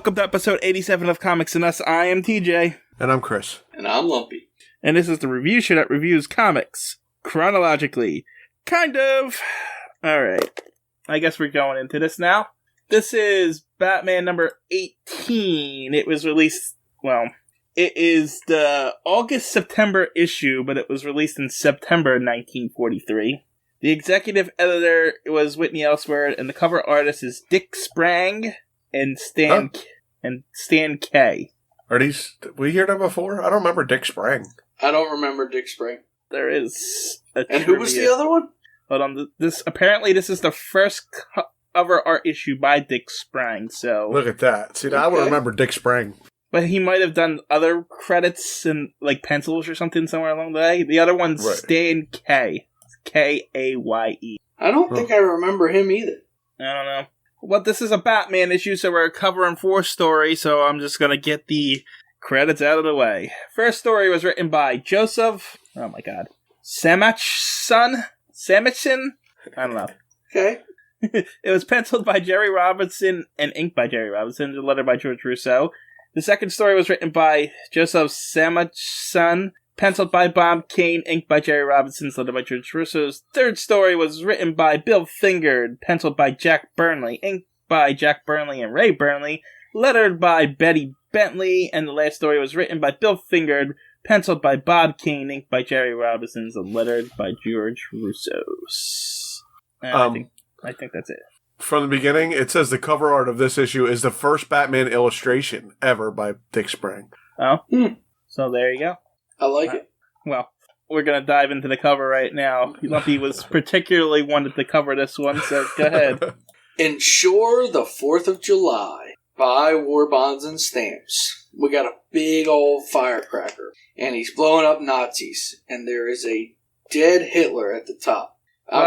Welcome to episode 87 of Comics and Us. I am TJ. And I'm Chris. And I'm Lumpy. And this is the review show that reviews comics chronologically. Kind of. Alright. I guess we're going into this now. This is Batman number 18. It was released, it is the August-September issue, but it was released in September 1943. The executive editor was Whitney Ellsworth, and the cover artist is Dick Sprang and Stan K. Are these... Did we hear them before? I don't remember Dick Sprang. I don't remember Dick Sprang. There is a And who was the other one? Hold on. This is the first cover art issue by Dick Sprang, so... Look at that. See, now I would remember Dick Sprang. But he might have done other credits and like pencils or something somewhere along the way. The other one's right. Stan K. K-A-Y-E. I don't think I remember him either. I don't know. Well, this is a Batman issue, so we're covering 4 stories, so I'm just going to get the credits out of the way. First story was written by Joseph... Oh my god. Samachson? I don't know. Okay. It was penciled by Jerry Robinson and inked by Jerry Robinson, the letter by George Russo. The second story was written by Joseph Samachson, penciled by Bob Kane, inked by Jerry Robinson, letter by George Russo's. Third story was written by Bill Finger, penciled by Jack Burnley, inked by Jack Burnley and Ray Burnley, lettered by Betty Bentley, and the last story was written by Bill Finger, penciled by Bob Kane, inked by Jerry Robinson, and lettered by George Russo's. I think that's it. From the beginning, it says the cover art of this issue is the first Batman illustration ever by Dick Sprang. Oh, so there you go. I like it. Well, we're going to dive into the cover right now. Lumpy was particularly wanted to cover this one, so go ahead. Ensure the 4th of July. Buy war bonds and stamps. We got a big old firecracker, and he's blowing up Nazis, and there is a dead Hitler at the top.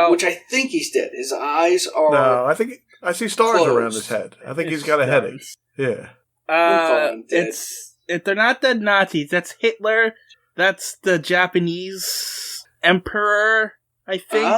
Which I think he's dead. His eyes are... No, I think... I see stars closed. around his head. I think he's got a headache. Yeah. They're not dead Nazis. That's Hitler. That's the Japanese emperor, I think.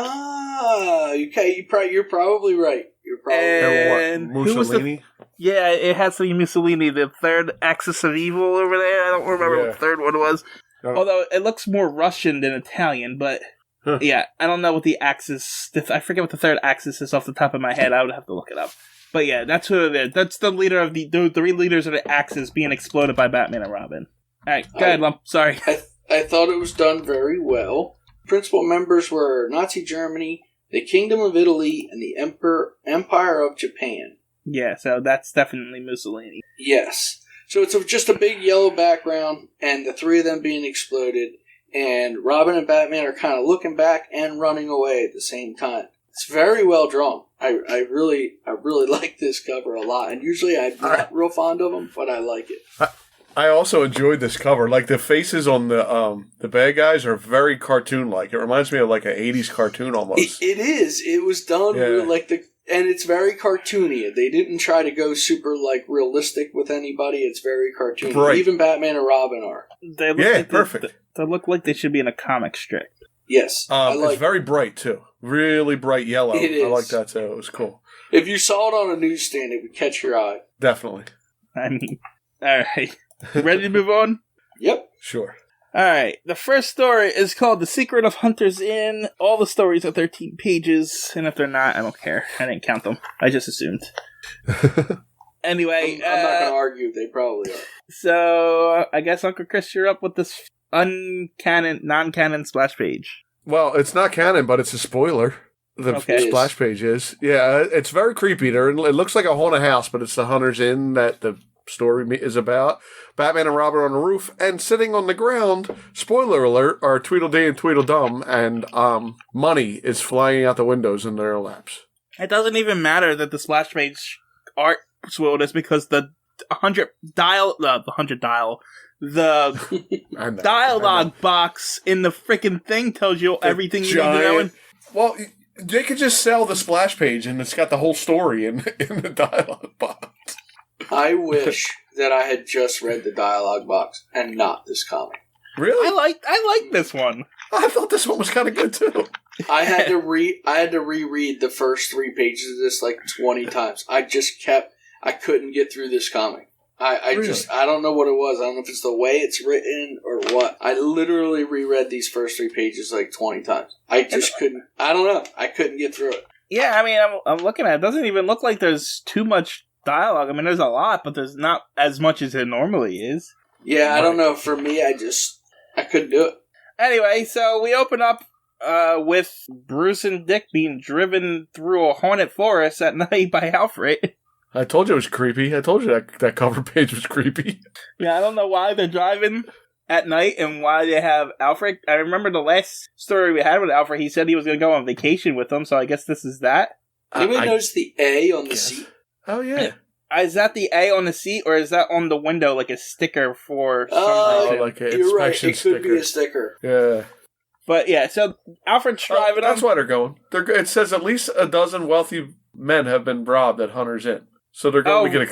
Okay. You're probably right. And what, Mussolini? Yeah, it has to be Mussolini, the third axis of evil over there. I don't remember what the third one was. Oh. Although it looks more Russian than Italian, but... Huh. Yeah, I don't know what the axis... I forget what the third axis is off the top of my head. I would have to look it up. But yeah, that's who it is. That's the leader of the 3 leaders of the axis being exploded by Batman and Robin. Alright, go ahead, Lump. Sorry. I thought it was done very well. Principal members were Nazi Germany, the Kingdom of Italy, and the Empire of Japan. Yeah, so that's definitely Mussolini. Yes. So it's just a big yellow background, and the 3 of them being exploded. And Robin and Batman are kind of looking back and running away at the same time. It's very well drawn. I really like this cover a lot. And usually I'm not real fond of them, but I like it. I also enjoyed this cover. Like the faces on the bad guys are very cartoon-like. It reminds me of like an 80s cartoon almost. It is. It was done and it's very cartoony. They didn't try to go super like realistic with anybody. It's very cartoony. Right. Even Batman and Robin are. Perfect. They look like they should be in a comic strip. Yes. It's very bright, too. Really bright yellow. It is. I like that, too. It was cool. If you saw it on a newsstand, it would catch your eye. Definitely. I mean, alright. Ready to move on? Yep. Sure. Alright. The first story is called The Secret of Hunter's Inn. All the stories are 13 pages, and if they're not, I don't care. I didn't count them. I just assumed. Anyway. I'm not going to argue. They probably are. So, I guess Uncle Chris, you're up with this non-canon splash page. Well, it's not canon, but it's a spoiler. The splash page is. Yeah, it's very creepy. It looks like a haunted house, but it's the Hunter's Inn that the story is about. Batman and Robin on the roof, and sitting on the ground, spoiler alert, are Tweedledee and Tweedledum, and money is flying out the windows in their laps. It doesn't even matter that the splash page art spoiled us because the dialogue box in the freaking thing tells you everything you need to know. Well, they could just sell the splash page and it's got the whole story in the dialogue box. I wish that I had just read the dialogue box and not this comic. Really? I like this one. I thought this one was kind of good too. I had to reread the first 3 pages of this like 20 times. I couldn't get through this comic. I don't know what it was. I don't know if it's the way it's written or what. I literally reread these first 3 pages like 20 times. I just couldn't. I don't know. I couldn't get through it. Yeah, I mean, I'm looking at it. It doesn't even look like there's too much dialogue. I mean, there's a lot, but there's not as much as it normally is. Yeah, I don't know. For me, I couldn't do it. Anyway, so we open up with Bruce and Dick being driven through a haunted forest at night by Alfred. I told you it was creepy. I told you that cover page was creepy. Yeah, I don't know why they're driving at night and why they have Alfred. I remember the last story we had with Alfred, he said he was going to go on vacation with them, so I guess this is that. Anybody notice the A on the seat? Oh, yeah. Is that the A on the seat, or is that on the window like a sticker for some reason? Like an You're right, it sticker. could be a sticker. Yeah. But yeah, so Alfred's driving That's why they're going. It says at least a dozen wealthy men have been robbed at Hunter's Inn. So they're going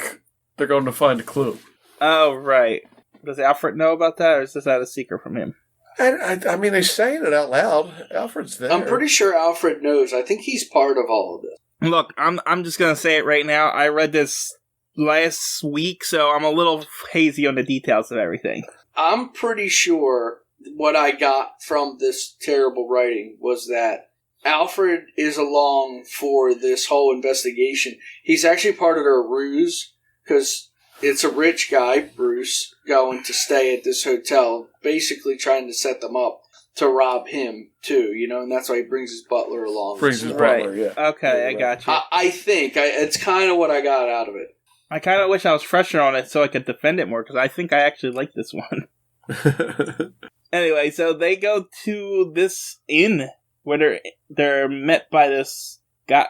they're going to find a clue. Oh, right. Does Alfred know about that, or is this a secret from him? I mean, they're saying it out loud. Alfred's there. I'm pretty sure Alfred knows. I think he's part of all of this. Look, I'm just going to say it right now. I read this last week, so I'm a little hazy on the details of everything. I'm pretty sure what I got from this terrible writing was that Alfred is along for this whole investigation. He's actually part of their ruse, because it's a rich guy, Bruce, going to stay at this hotel, basically trying to set them up to rob him, too, and that's why he brings his butler along. Yeah. Okay, I got you. I think it's kind of what I got out of it. I kind of wish I was fresher on it so I could defend it more, because I think I actually like this one. Anyway, so they go to this inn where they're met by this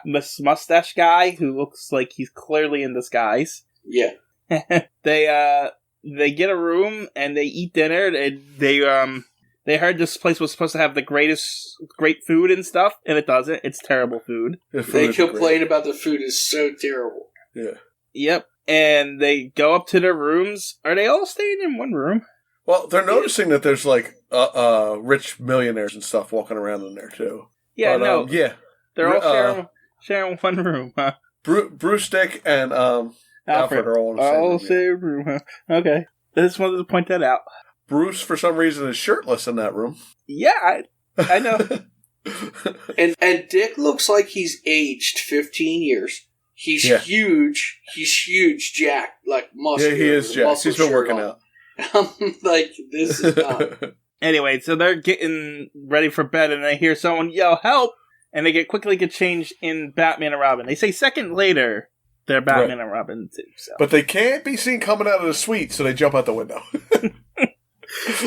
mustache guy who looks like he's clearly in disguise. Yeah. They get a room and they eat dinner. They heard this place was supposed to have the great food and stuff, and it doesn't. It's terrible food. They complain about the food is so terrible. Yeah. Yep. And they go up to their rooms. Are they all staying in one room? Well, they're noticing that there's like rich millionaires and stuff walking around in there too. Yeah, but, yeah. They're all sharing one room, huh? Bruce, Dick, and Alfred are all in the same room. Huh? Okay. I just wanted to point that out. Bruce, for some reason, is shirtless in that room. Yeah, I know. and Dick looks like he's aged 15 years. He's huge. He's huge, Jack, like muscular. Yeah, he is Jack. He's been working out. I'm like, this is not. Anyway, so they're getting ready for bed, and they hear someone yell, "Help!" And they quickly get changed in Batman and Robin. They say second later they're Batman and Robin, too. So. But they can't be seen coming out of the suite, so they jump out the window.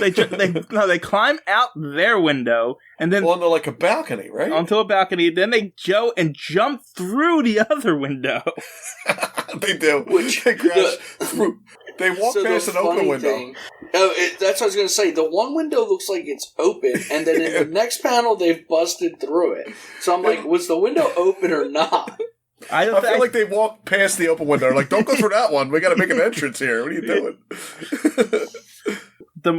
They climb out their window, and then onto like a balcony, right? Onto a balcony. Then they jump through the other window. They do. They walk past an open window. That's what I was going to say. The one window looks like it's open, and then in the next panel, they've busted through it. So I'm like, was the window open or not? I feel like they walked past the open window. They're like, don't go through that one. We got to make an entrance here. What are you doing? The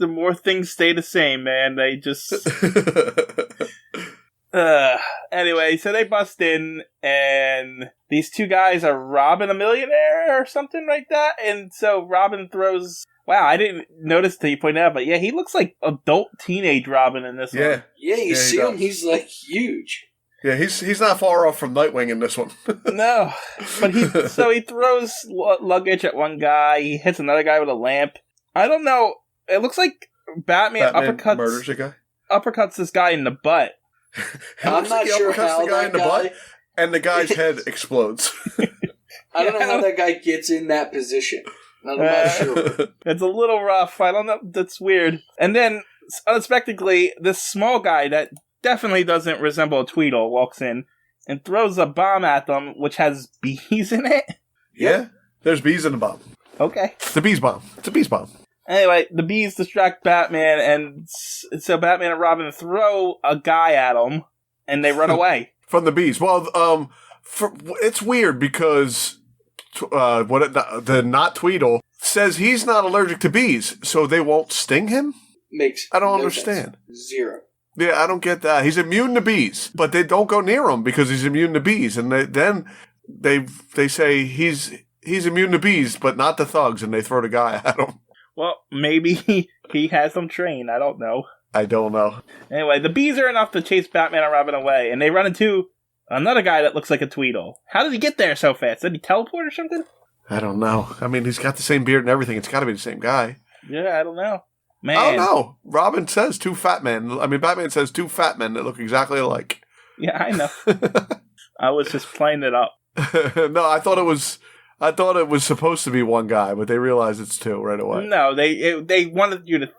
more things stay the same, man. They just... Anyway, so they bust in, and these two guys are robbing a millionaire or something like that, and so Robin throws... Wow, I didn't notice till you pointed out, but yeah, he looks like adult teenage Robin in this one. Yeah, you see him, he's like huge. Yeah, he's not far off from Nightwing in this one. No, but he throws luggage at one guy, he hits another guy with a lamp. I don't know, it looks like Batman murders a guy? Uppercuts this guy in the butt. I'm not sure how the guy in the butt, and the guy's head explodes. I don't know how that guy gets in that position. I'm not sure. It's a little rough. I don't know. That's weird. And then, unexpectedly, this small guy that definitely doesn't resemble a Tweedle walks in and throws a bomb at them, which has bees in it. Yeah, there's bees in the bomb. Okay. It's a bees bomb. It's a bees bomb. Anyway, the bees distract Batman, and so Batman and Robin throw a guy at him, and they run away. From the bees. Well, it's weird because the not Tweedle says he's not allergic to bees, so they won't sting him? I don't understand. Sense. Zero. Yeah, I don't get that. He's immune to bees, but they don't go near him because he's immune to bees, and then they say he he's immune to bees, but not to thugs, and they throw the guy at him. Well, maybe he has them trained. I don't know. I don't know. Anyway, the bees are enough to chase Batman and Robin away, and they run into another guy that looks like a Tweedle. How did he get there so fast? Did he teleport or something? I don't know. I mean, he's got the same beard and everything. It's got to be the same guy. Yeah, I don't know. Man. I don't know. Robin says two fat men. I mean, Batman says two fat men that look exactly alike. Yeah, I know. I was just playing it up. No, I thought it was supposed to be one guy, but they realized it's two right away. No, they wanted you to.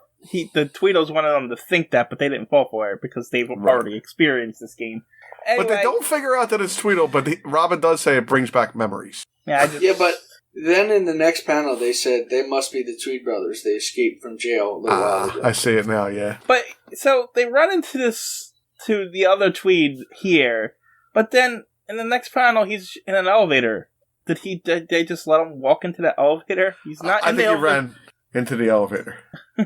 The Tweedles wanted them to think that, but they didn't fall for it because they've already experienced this game. Anyway, but they don't figure out that it's Tweedle. But Robin does say it brings back memories. Yeah, but then in the next panel they said they must be the Tweed brothers. They escaped from jail a little while ago. I see it now. Yeah. But so they run into the other Tweed here, but then in the next panel he's in an elevator. Did they just let him walk into the elevator? He's not. I think he ran into the elevator.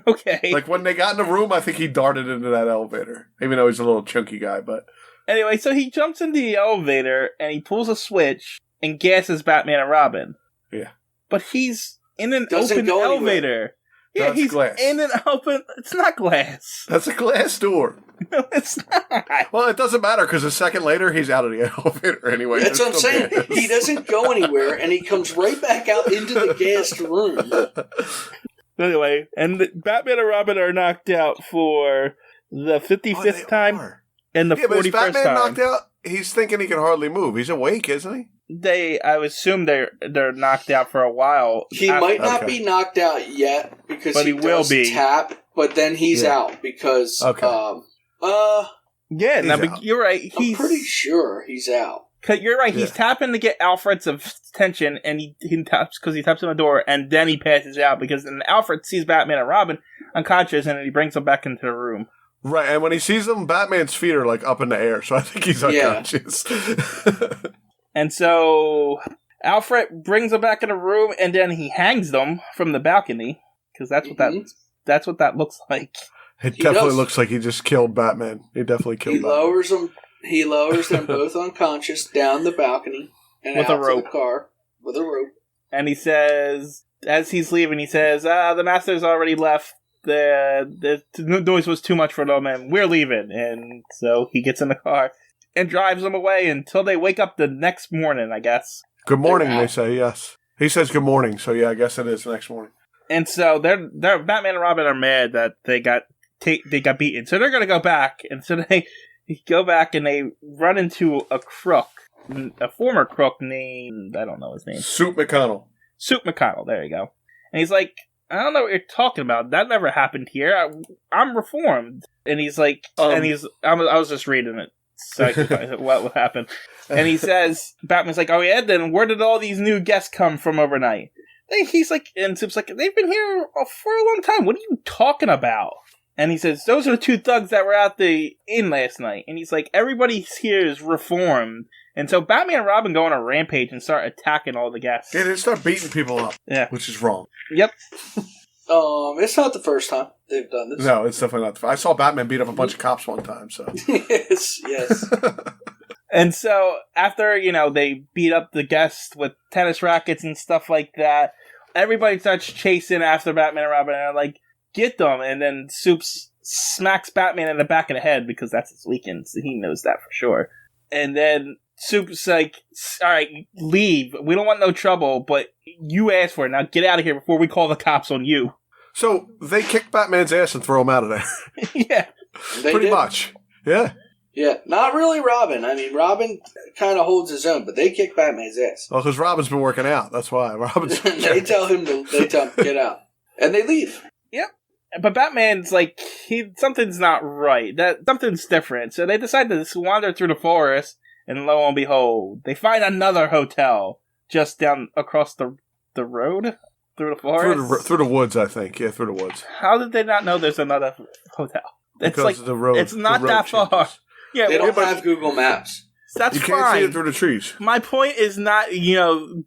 Okay. Like when they got in the room, I think he darted into that elevator. Even though he's a little chunky guy, but anyway, so he jumps into the elevator and he pulls a switch and gasses Batman and Robin. Yeah. But he's in an open elevator. Anywhere. Yeah, no, he's glass. in an open. It's not glass. That's a glass door. No, it's not. Well, it doesn't matter because a second later he's out of the elevator anyway. That's what I'm saying. Gas. He doesn't go anywhere, and he comes right back out into the gassed room. Anyway, and Batman and Robin are knocked out for the 55th time and the 41st time. Batman knocked out? He's thinking he can hardly move. He's awake, isn't he? I would assume they're knocked out for a while. He might not be knocked out yet because he will be tap, but then he's out because but you're right. I'm pretty sure he's out. You're right. He's tapping to get Alfred's attention, and he taps because he taps on the door, and then he passes out because then Alfred sees Batman and Robin unconscious, and he brings them back into the room. Right, and when he sees them, Batman's feet are like up in the air, so I think he's unconscious. And so Alfred brings them back in the room, and then he hangs them from the balcony because that's what that looks like. It definitely looks like he just killed Batman. He definitely killed Batman. He lowers them both unconscious down the balcony and with out a rope. To the car with a rope. And he says, as he's leaving, he says, "The master's already left. The noise was too much for them, and we're leaving." And so he gets in the car and drives them away until they wake up the next morning, I guess. Good morning, they say, yes. He says good morning, so yeah, I guess it is the next morning. And so they're Batman and Robin are mad that they got beaten. So they're going to go back. And so they go back and they run into a crook, a former crook named, I don't know his name. Soup McConnell. Soup McConnell, there you go. And he's like, "I don't know what you're talking about. That never happened here. I'm reformed." And he's like, I was just reading it. So I could find what happened. And he says, Batman's like, "Oh yeah, then where did all these new guests come from overnight?" He's like, and Soup's like, "They've been here for a long time. What are you talking about?" And he says, "Those are the two thugs that were at the inn last night." And he's like, "Everybody here is reformed." And so Batman and Robin go on a rampage and start attacking all the guests. Yeah, they start beating people up. Yeah. Which is wrong. Yep. It's not the first time they've done this. No, it's definitely not. I saw Batman beat up a bunch of cops one time, so. Yes. And so after, they beat up the guests with tennis rackets and stuff like that, everybody starts chasing after Batman and Robin, and they're like, "Get them!" And then Soups smacks Batman in the back of the head because that's his weekend, so he knows that for sure. And then Soup's like, "All right, leave. We don't want no trouble, but you asked for it. Now get out of here before we call the cops on you." So they kick Batman's ass and throw him out of there. Yeah. Pretty much. Yeah. Yeah, not really Robin. I mean, Robin kind of holds his own, but they kick Batman's ass. Well, because Robin's been working out. That's why. They tell him get out. And they leave. Yep. But Batman's like, something's not right. Something's different. So they decide to wander through the forest, and lo and behold, they find another hotel just down across the road through the forest. Through the woods, I think. Yeah, through the woods. How did they not know there's another hotel? It's because like the road. It's not that far. Changes. Yeah, they don't have Google Maps. That's fine. You can't see it through the trees. My point is not,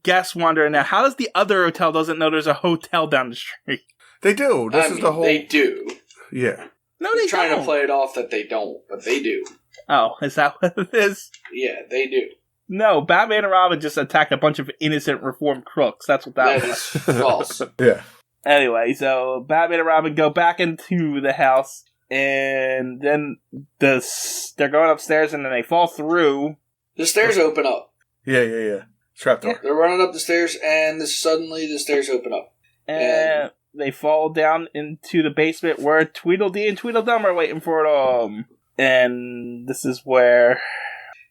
guess wandering now. How does the other hotel doesn't know there's a hotel down the street? They do. This is the whole. They do. Yeah. No, they don't. Trying to play it off that they don't, but they do. Oh, is that what it is? Yeah, they do. No, Batman and Robin just attacked a bunch of innocent reformed crooks. That's what that was. Is false. Yeah. Anyway, so Batman and Robin go back into the house, and then they're going upstairs, and then they fall through. The stairs open up. Yeah. Trapdoor. Yeah. They're running up the stairs, and suddenly the stairs open up. And they fall down into the basement where Tweedledee and Tweedledum are waiting for them. And this is where...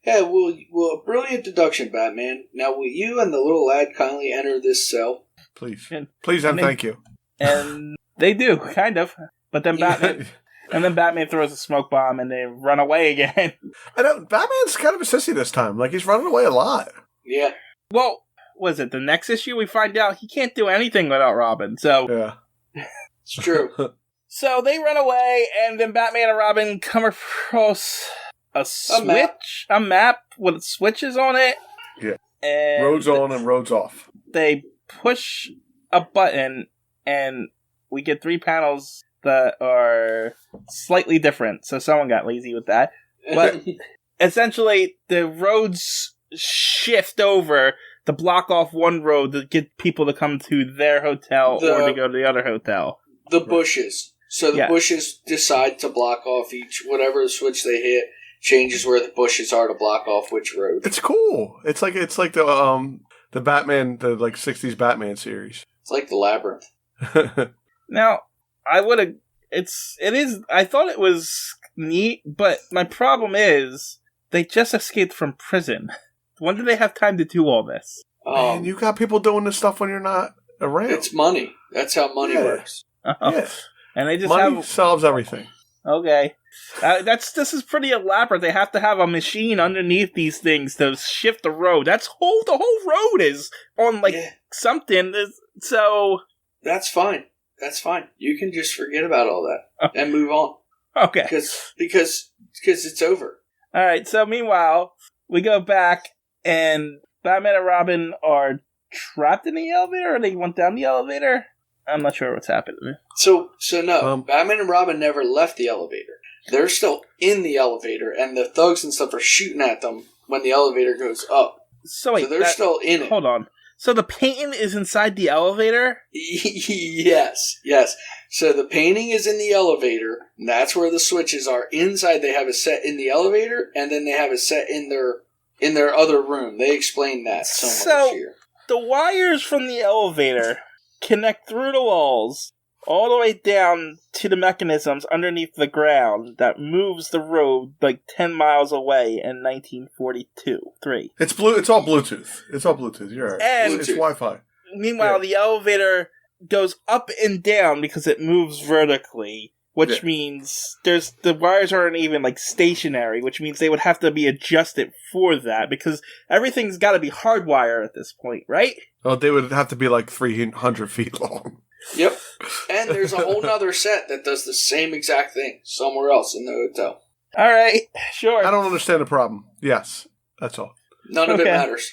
Yeah, well, brilliant deduction, Batman. Now, will you and the little lad kindly enter this cell? Please. Please and thank you. And they do, kind of. But then Batman throws a smoke bomb and they run away again. I know, Batman's kind of a sissy this time. Like, he's running away a lot. Yeah. Well, was it the next issue we find out he can't do anything without Robin, so... Yeah. It's true. So they run away, and then Batman and Robin come across a map with switches on it. Yeah. And roads on and roads off. They push a button, and we get 3 panels that are slightly different, so someone got lazy with that. But essentially, the roads shift over to block off one road to get people to come to their hotel or to go to the other hotel. The bushes. So the bushes decide to block off whatever switch they hit changes where the bushes are to block off which road. It's cool. It's like the Batman, the 60s Batman series. It's like the Labyrinth. Now, I thought it was neat, but my problem is they just escaped from prison. When do they have time to do all this? Man, you got people doing this stuff when you're not around. It's money. That's how money works. Yeah. And they just money solves everything. Okay. This is pretty elaborate. They have to have a machine underneath these things to shift the road. The whole road is on something. So that's fine. That's fine. You can just forget about all that and move on. Okay. Because it's over. All right. So meanwhile, we go back and Batman and Robin are trapped in the elevator, or they went down the elevator. I'm not sure what's happening. So no, Batman and Robin never left the elevator. They're still in the elevator, and the thugs and stuff are shooting at them when the elevator goes up. So wait, they're still in it. Hold on. So the painting is inside the elevator? Yes. So the painting is in the elevator, and that's where the switches are. Inside, they have a set in the elevator, and then they have a set in their other room. They explain that so much here. The wires from the elevator connect through the walls all the way down to the mechanisms underneath the ground that moves the road 10 miles away in 1942-3. It's all Bluetooth. You're right. And it's Wi-Fi. Meanwhile, the elevator goes up and down because it moves vertically, which means the wires aren't even stationary, which means they would have to be adjusted for that because everything's got to be hardwired at this point, right? Oh, they would have to be 300 feet long. Yep. And there's a whole nother set that does the same exact thing somewhere else in the hotel. All right, sure. I don't understand the problem. Yes, that's all. None of it matters.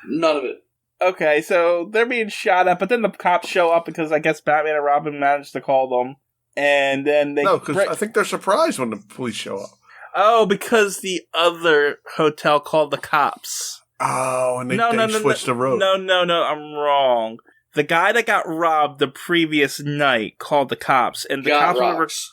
None of it. Okay, so they're being shot at, but then the cops show up because I guess Batman and Robin managed to call them. And then they... No, because I think they're surprised when the police show up. Oh, because the other hotel called the cops. Oh, and they switched the road. No, I'm wrong. The guy that got robbed the previous night called the cops, and the cops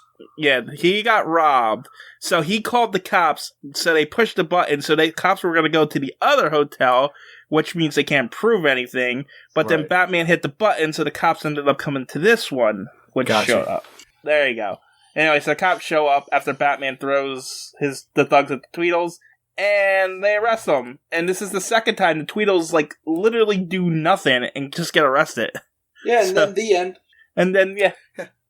he got robbed. So he called the cops, so they pushed the button, so the cops were going to go to the other hotel, which means they can't prove anything. But then Batman hit the button, so the cops ended up coming to this one, which showed up. There you go. Anyway, so the cops show up after Batman throws the thugs at the Tweedles, and they arrest them. And this is the second time the Tweedles, literally do nothing and just get arrested. Yeah, and then the end. And then,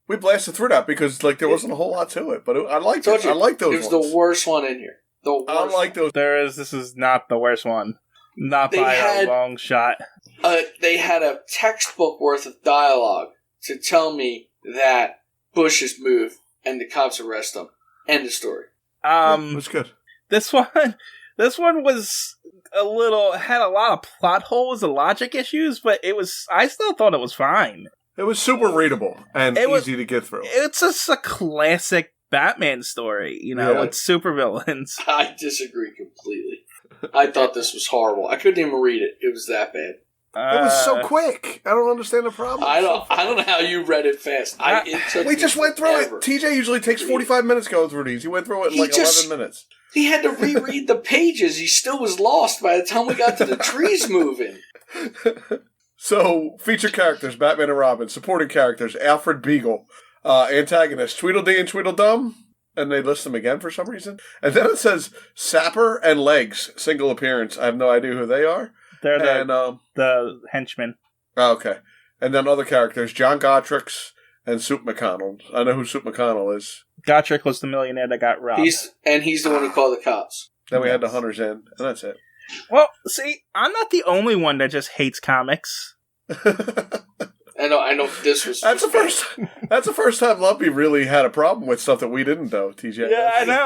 we blasted through that because, there wasn't a whole lot to it. But I liked it. I like those ones. It was the worst one in here. I like those. This is not the worst one. Not by a long shot. They had a textbook worth of dialogue to tell me that bushes move and the cops arrest them. End of story. It was good. This one was had a lot of plot holes and logic issues, but I still thought it was fine. It was super readable and easy to get through. It's just a classic Batman story, with supervillains. I disagree completely. I thought this was horrible. I couldn't even read it. It was that bad. It was so quick. I don't understand the problem. I don't know how you read it fast. We just went through it. TJ usually takes 45 minutes going through these. He went through it in 11 minutes. He had to reread the pages. He still was lost by the time we got to the trees moving. So, featured characters, Batman and Robin. Supporting characters, Alfred Beagle. Antagonists, Tweedledee and Tweedledum. And they list them again for some reason. And then it says Sapper and Legs, single appearance. I have no idea who they are. They're the henchmen. Oh, okay. And then other characters, John Gottrix and Soup McConnell. I know who Soup McConnell is. Gottrix was the millionaire that got robbed. He's the one who called the cops. Then we had the Hunters in, and that's it. Well, see, I'm not the only one that just hates comics. I know. This was that's the first time Lumpy really had a problem with stuff that we didn't, though. TJ. Yeah, I know.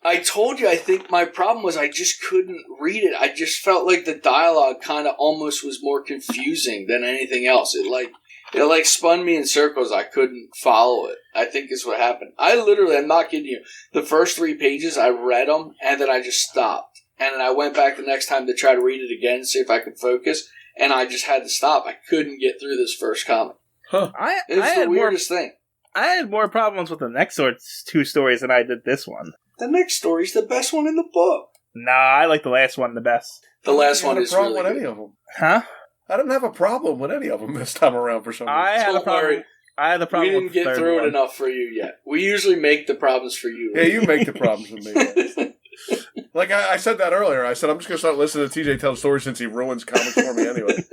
I told you. I think my problem was I just couldn't read it. I just felt like the dialogue kind of almost was more confusing than anything else. It spun me in circles. I couldn't follow it. I think is what happened. I'm not kidding you. The first 3 pages, I read them, and then I just stopped. And then I went back the next time to try to read it again, see if I could focus. And I just had to stop. I couldn't get through this first comic. Huh. It's the weirdest thing. I had more problems with the next 2 stories than I did this one. The next story's the best one in the book. Nah, I like the last one the best. The last one is really with good. any of them. Huh? I didn't have a problem with any of them this time around for some reason. I had a problem. We didn't get through it enough for you yet. We usually make the problems for you. Yeah, you make the problems with me. Like I said that earlier. I said I'm just going to start listening to TJ tell stories since he ruins comics for me anyway.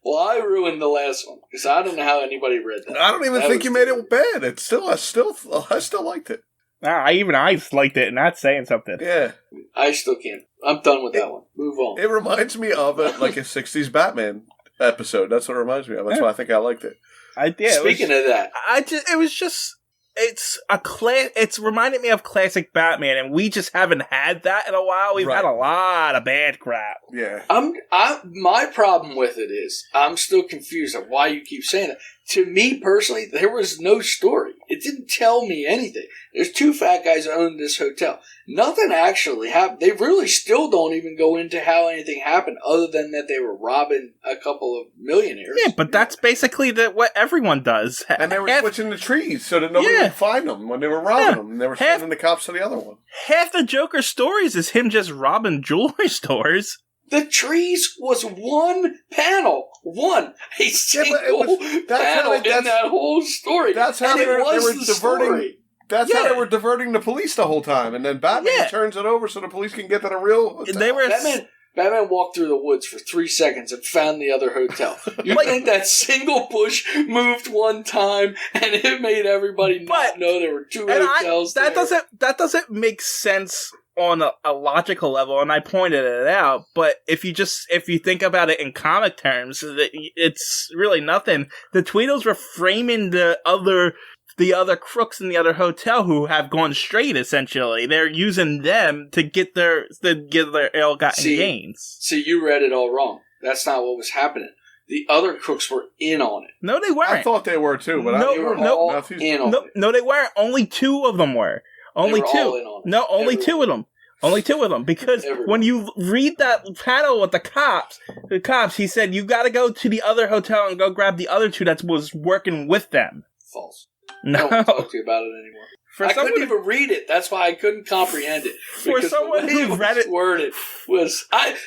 Well, I ruined the last one because I don't know how anybody read that. I don't even think you made it bad. I still liked it. I liked it, and that's saying something. Yeah, I still can't. I'm done with that one. Move on. It reminds me of a 60s Batman episode. That's what it reminds me of. That's why I think I liked it. Speaking of that, it's reminded me of classic Batman, and we just haven't had that in a while. We've had a lot of bad crap. Yeah. My problem with it is I'm still confused of why you keep saying that. To me personally, there was no story. It didn't tell me anything. There's 2 fat guys who own this hotel. Nothing actually happened. They really still don't even go into how anything happened other than that they were robbing a couple of millionaires. Yeah, but that's basically what everyone does. And they were switching the trees so that nobody would find them when they were robbing them. And they were sending the cops to the other one. Half the Joker stories is him just robbing jewelry stores. The trees was one panel. A single panel in that whole story. That's how they were diverting. That's how they were diverting the police the whole time. And then Batman turns it over so the police can get to the real hotel. Batman walked through the woods for 3 seconds and found the other hotel. You think that single bush moved one time and it made everybody not know there were 2 hotels there? That doesn't make sense on a logical level, and I pointed it out, but if you think about it in comic terms, it's really nothing. The Tweedles were framing the other crooks in the other hotel who have gone straight, essentially. They're using them to get their ill-gotten gains. See, you read it all wrong. That's not what was happening. The other crooks were in on it. No, they weren't. I thought they were too, but they were all in on it. No, they weren't. Only 2 of them were. Only 2. All in on it. No, only Everyone. 2 of them. Only 2 of them. Because when you read that panel with the cops, he said, you gotta go to the other hotel and go grab the other 2 that was working with them. False. No. I don't want to talk to you about it anymore. I couldn't even read it. That's why I couldn't comprehend it. For someone who read it,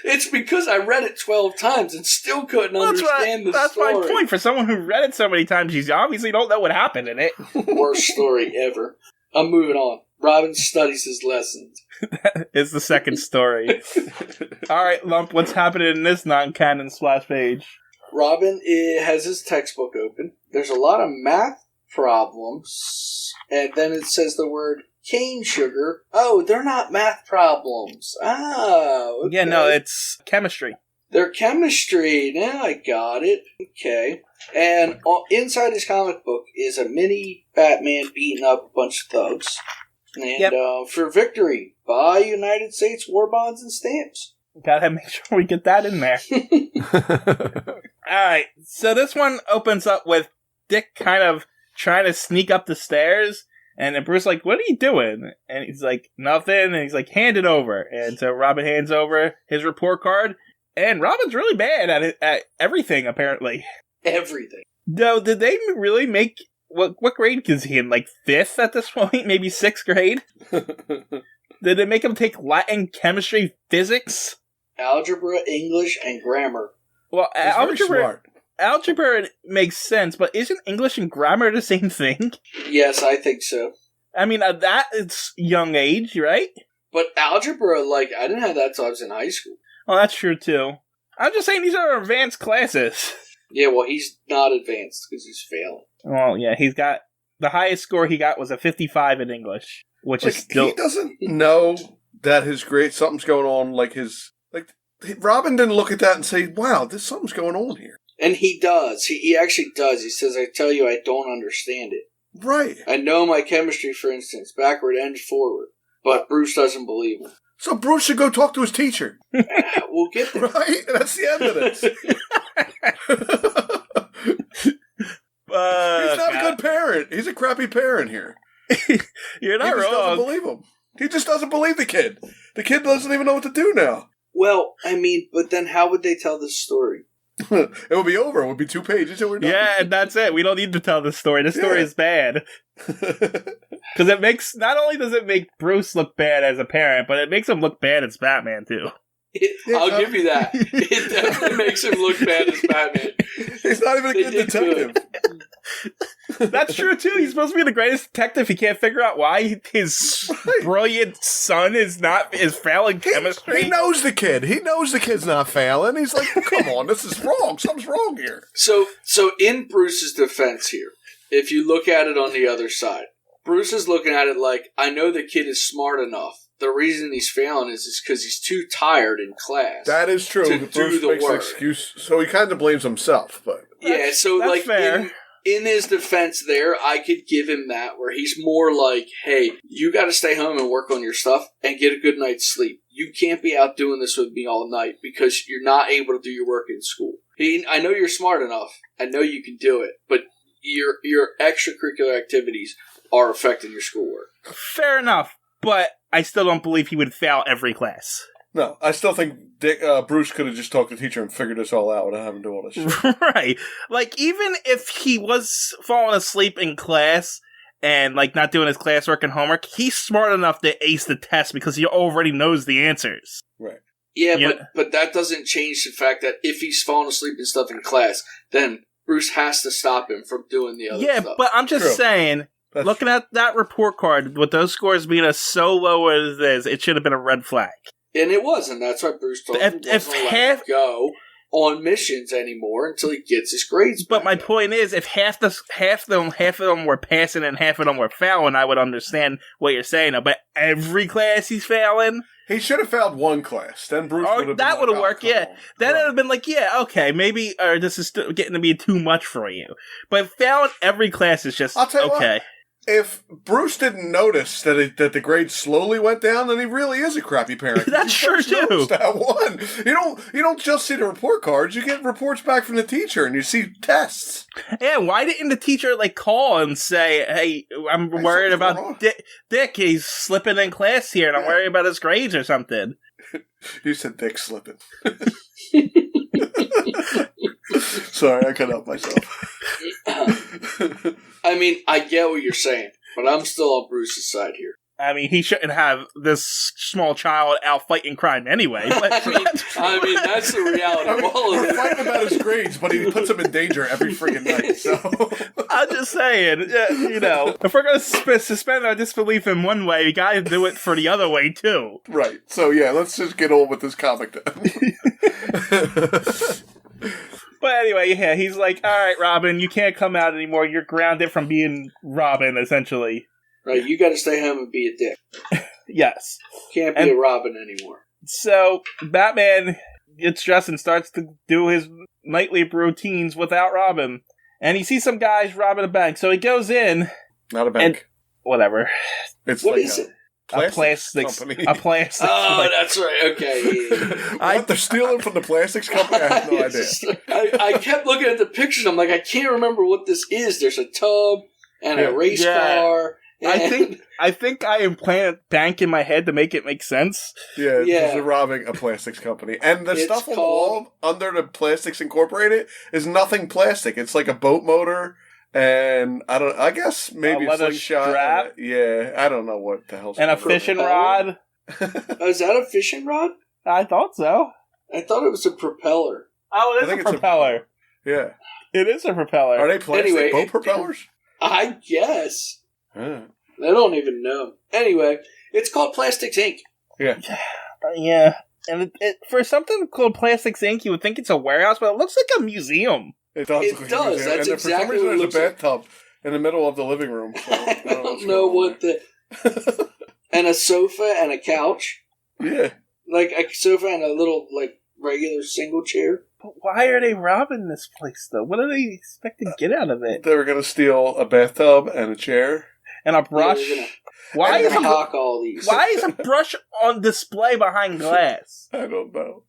it's because I read it 12 times and still couldn't understand the story. That's my point. For someone who read it so many times, you obviously don't know what happened in it. Worst story ever. I'm moving on. Robin studies his lessons. That is the second story. Alright, Lump, what's happening in this non-canon splash page? Robin has his textbook open. There's a lot of math problems. And then it says the word cane sugar. Oh, they're not math problems. Oh, okay. Yeah, no, it's chemistry. They're chemistry. Now I got it. Okay. And inside his comic book is a mini Batman beating up a bunch of thugs. And for victory, buy United States war bonds and stamps. Gotta make sure we get that in there. Alright, so this one opens up with Dick kind of trying to sneak up the stairs, And then Bruce like, what are you doing? And he's like, nothing. And he's like, hand it over. And so Robin hands over his report card. And Robin's really bad at everything, apparently. Everything. No, did they really make... What grade is he in? Like 5th at this point? Maybe 6th grade? Did they make him take Latin, chemistry, physics? Algebra, English, and grammar. Well, algebra makes sense, but isn't English and grammar the same thing? Yes, I think so. I mean, that is young age, right? But algebra, like, I didn't have that until I was in high school. Oh, that's true, too. I'm just saying these are advanced classes. Yeah, well, he's not advanced because he's failing. Well, yeah, he's got... The highest score he got was a 55 in English, which is still... He doesn't know that his grade... Something's going on, like his... Like, Robin didn't look at that and say, wow, something's going on here. And he does. He actually does. He says, I tell you, I don't understand it. Right. I know my chemistry, for instance, backward and forward. But Bruce doesn't believe him. So Bruce should go talk to his teacher. We'll get there. Right? That's the evidence. He's not a good parent. He's a crappy parent here. You're not wrong. He just doesn't believe him. He just doesn't believe the kid. The kid doesn't even know what to do now. Well, I mean, but then how would they tell this story? It would be over. It would be 2 pages and we're done. Yeah, and that's it. We don't need to tell this story. This story is bad. Because it makes... Not only does it make Bruce look bad as a parent, but it makes him look bad as Batman, too. I'll give you that. It definitely makes him look bad as Batman. He's not even a good detective. That's true, too. He's supposed to be the greatest detective. He can't figure out why his brilliant son is failing chemistry. He knows the kid. He knows the kid's not failing. He's like, come on, this is wrong. Something's wrong here. So in Bruce's defense here, if you look at it on the other side, Bruce is looking at it like, I know the kid is smart enough. The reason he's failing is because he's too tired in class. That is true. To Bruce do the makes work. An excuse, so he kind of blames himself. But yeah, so that's like fair. In his defense there, I could give him that, where he's more like, hey, you got to stay home and work on your stuff and get a good night's sleep. You can't be out doing this with me all night because you're not able to do your work in school. I know you're smart enough. I know you can do it, but your extracurricular activities are affecting your schoolwork. Fair enough, but I still don't believe he would fail every class. No, I still think Bruce could have just talked to the teacher and figured this all out without having to do all this shit. Right. Like, even if he was falling asleep in class and, like, not doing his classwork and homework, he's smart enough to ace the test because he already knows the answers. Right. Yeah, but that doesn't change the fact that if he's falling asleep and stuff in class, then Bruce has to stop him from doing the other stuff. Yeah, but I'm just saying... That's looking at that report card, with those scores being so low as it is, it should have been a red flag. And it wasn't. That's why Bruce told him he wasn't allowed to go on missions anymore until he gets his grades back. But my point is, if half of them were passing and half of them were failing, I would understand what you're saying. But every class he's failing? He should have failed one class. Then Bruce would have that would have worked, yeah. Then it would have been like, yeah, okay, maybe this is getting to be too much for you. But failing every class is just, I'll tell you okay. What. If Bruce didn't notice that the grade slowly went down, then he really is a crappy parent. That's true too. That one, you don't just see the report cards; you get reports back from the teacher, and you see tests. Yeah, why didn't the teacher call and say, "Hey, I'm worried about Dick. He's slipping in class here, and I'm worried about his grades or something." You said Dick slipping. Sorry, I cut out myself. I mean, I get what you're saying, but I'm still on Bruce's side here. I mean, he shouldn't have this small child out fighting crime anyway. But I mean, that's the reality of all of it. We're fighting about his grades, but he puts him in danger every friggin' night. So I'm just saying, if we're going to suspend our disbelief in one way, you got to do it for the other way too. Right. So yeah, let's just get on with this comic then. But anyway, yeah, he's like, all right, Robin, you can't come out anymore. You're grounded from being Robin, essentially. Right, you got to stay home and be a dick. Yes. Can't be a Robin anymore. So, Batman gets dressed and starts to do his nightly routines without Robin. And he sees some guys robbing a bank. So he goes in. Not a bank. Whatever. What is it? A plastics company. A plastics company. That's right. Okay. Yeah. They're stealing from the plastics company? I have no idea. I kept looking at the pictures. I'm like, I can't remember what this is. There's a tub and a race car I think I implanted bank in my head to make it make sense. Yeah, they're robbing a plastics company. And the stuff on the wall under the Plastics Incorporated is nothing plastic. It's like a boat motor, and I guess maybe a slingshot. Yeah, I don't know what the hell's. And a fishing rod. Is that a fishing rod? I thought so. I thought it was a propeller. Oh, it is a propeller. Yeah. It is a propeller. Are they plastic boat propellers? I guess. I don't even know. Anyway, it's called Plastics Inc. Yeah. Yeah. And for something called Plastics Inc., you would think it's a warehouse, but it looks like a museum. It does. It does. That's exactly what it looks like. There's a bathtub in the middle of the living room. So I don't know what the... And a sofa and a couch. Yeah. Like a sofa and a little, like, regular single chair. But why are they robbing this place, though? What do they expect to get out of it? They were going to steal a bathtub and a chair. And a brush. Why is a brush on display behind glass? I don't know.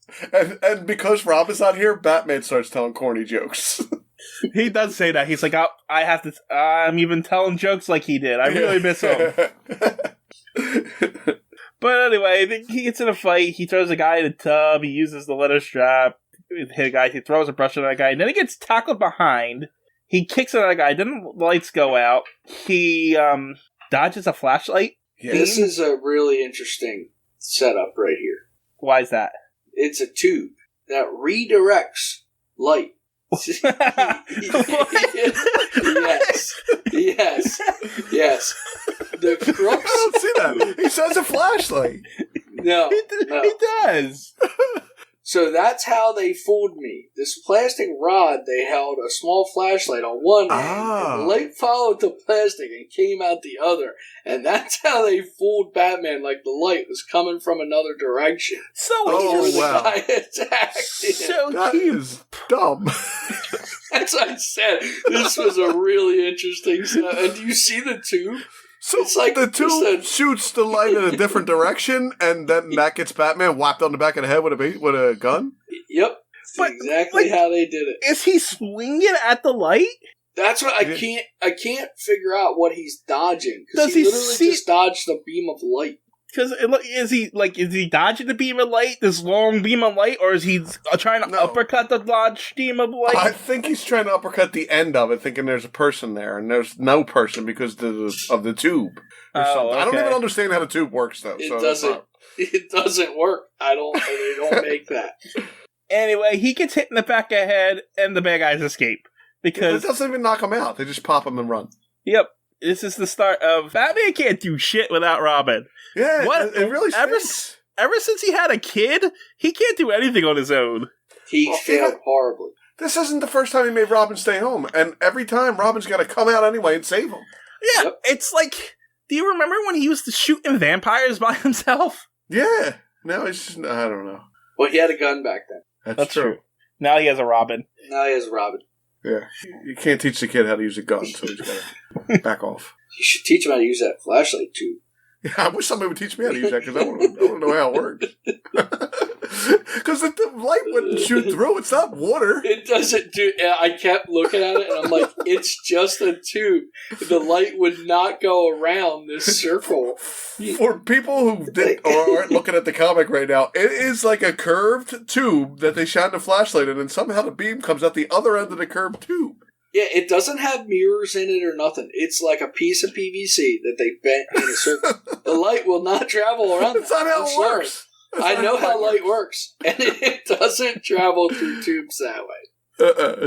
And because Rob is not here, Batman starts telling corny jokes. He does say that. He's like, I'm even telling jokes like he did. I really miss him. But anyway, he gets in a fight. He throws a guy in a tub. He uses the leather strap. Hit a guy. He throws a brush at that guy. And then he gets tackled behind. He kicks another guy. Then the lights go out. He dodges a flashlight. Yeah. This is a really interesting setup right here. Why is that? It's a tube that redirects light. Yes. The crooks. I don't see that. He says a flashlight. No, he does. So that's how they fooled me. This plastic rod, they held a small flashlight on one end, and the light followed the plastic and came out the other. And that's how they fooled Batman, like the light was coming from another direction. So the guy attacked him. So that is dumb. As I said, this was a really interesting setup. And do you see the tube? So it's like the tube shoots the light in a different direction, and then that gets Batman whacked on the back of the head with a gun? Yep. That's exactly how they did it. Is he swinging at the light? That's what I can't figure out what he's dodging. Because he literally just dodged a beam of light. Because is he dodging the beam of light, this long beam of light, or is he trying to uppercut the dodge beam of light? I think he's trying to uppercut the end of it, thinking there's a person there, and there's no person because of the tube. Okay. I don't even understand how the tube works, though. It doesn't work. They don't make that. Anyway, he gets hit in the back of the head, and the bad guys escape. Because it doesn't even knock him out. They just pop him and run. Yep. This is the start of Batman can't do shit without Robin. Yeah, it really ever since he had a kid, he can't do anything on his own. He failed horribly. This isn't the first time he made Robin stay home, and every time Robin's got to come out anyway and save him. Yeah, It's like, do you remember when he used to shooting vampires by himself? Yeah. Now it's just, I don't know. Well, he had a gun back then. That's true. Now he has a Robin. Yeah. You can't teach the kid how to use a gun, so he's got to back off. You should teach him how to use that flashlight tube. Yeah, I wish somebody would teach me how to use that, because I want to know how it works. Because the light wouldn't shoot through. It's not water. It doesn't do... I kept looking at it, and I'm like, it's just a tube. The light would not go around this circle. For people who aren't looking at the comic right now, it is like a curved tube that they shine the flashlight in, and somehow the beam comes out the other end of the curved tube. Yeah, it doesn't have mirrors in it or nothing. It's like a piece of PVC that they bent in a circle. The light will not travel around. That's not how it works. I know how light works, and it doesn't travel through tubes that way.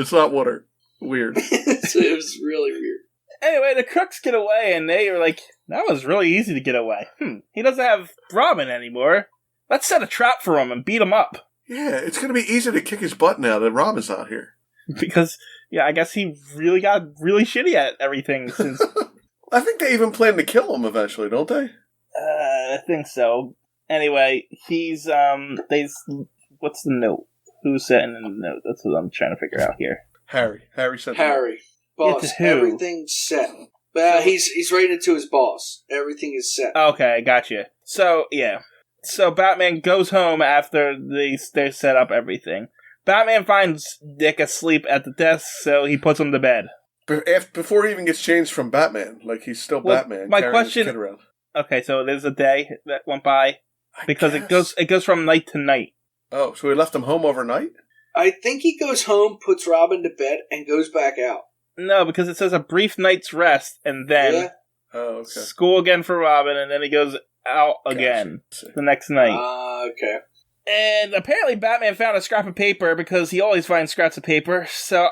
It's not water. Weird. It was really weird. Anyway, the crooks get away, and they are like, that was really easy to get away. He doesn't have Robin anymore. Let's set a trap for him and beat him up. Yeah, it's going to be easy to kick his butt now that Robin's not here. Because, I guess he really got really shitty at everything since... I think they even plan to kill him eventually, don't they? I think so. Anyway, he's, what's the note? Who's sending in the note? That's what I'm trying to figure out here. Harry sent Harry. Boss, everything's set. He's writing it to his boss. Everything is set. Okay, gotcha. So, yeah. So Batman goes home after they set up everything. Batman finds Dick asleep at the desk, so he puts him to bed. Before he even gets changed from Batman. Like, he's still Batman. My question... His kid around. Okay, so there's a day that went by. Because it goes from night to night. Oh, so he left him home overnight? I think he goes home, puts Robin to bed, and goes back out. No, because it says a brief night's rest, and then school again for Robin, and then he goes out again the next night. Okay. And apparently Batman found a scrap of paper, because he always finds scraps of paper, so...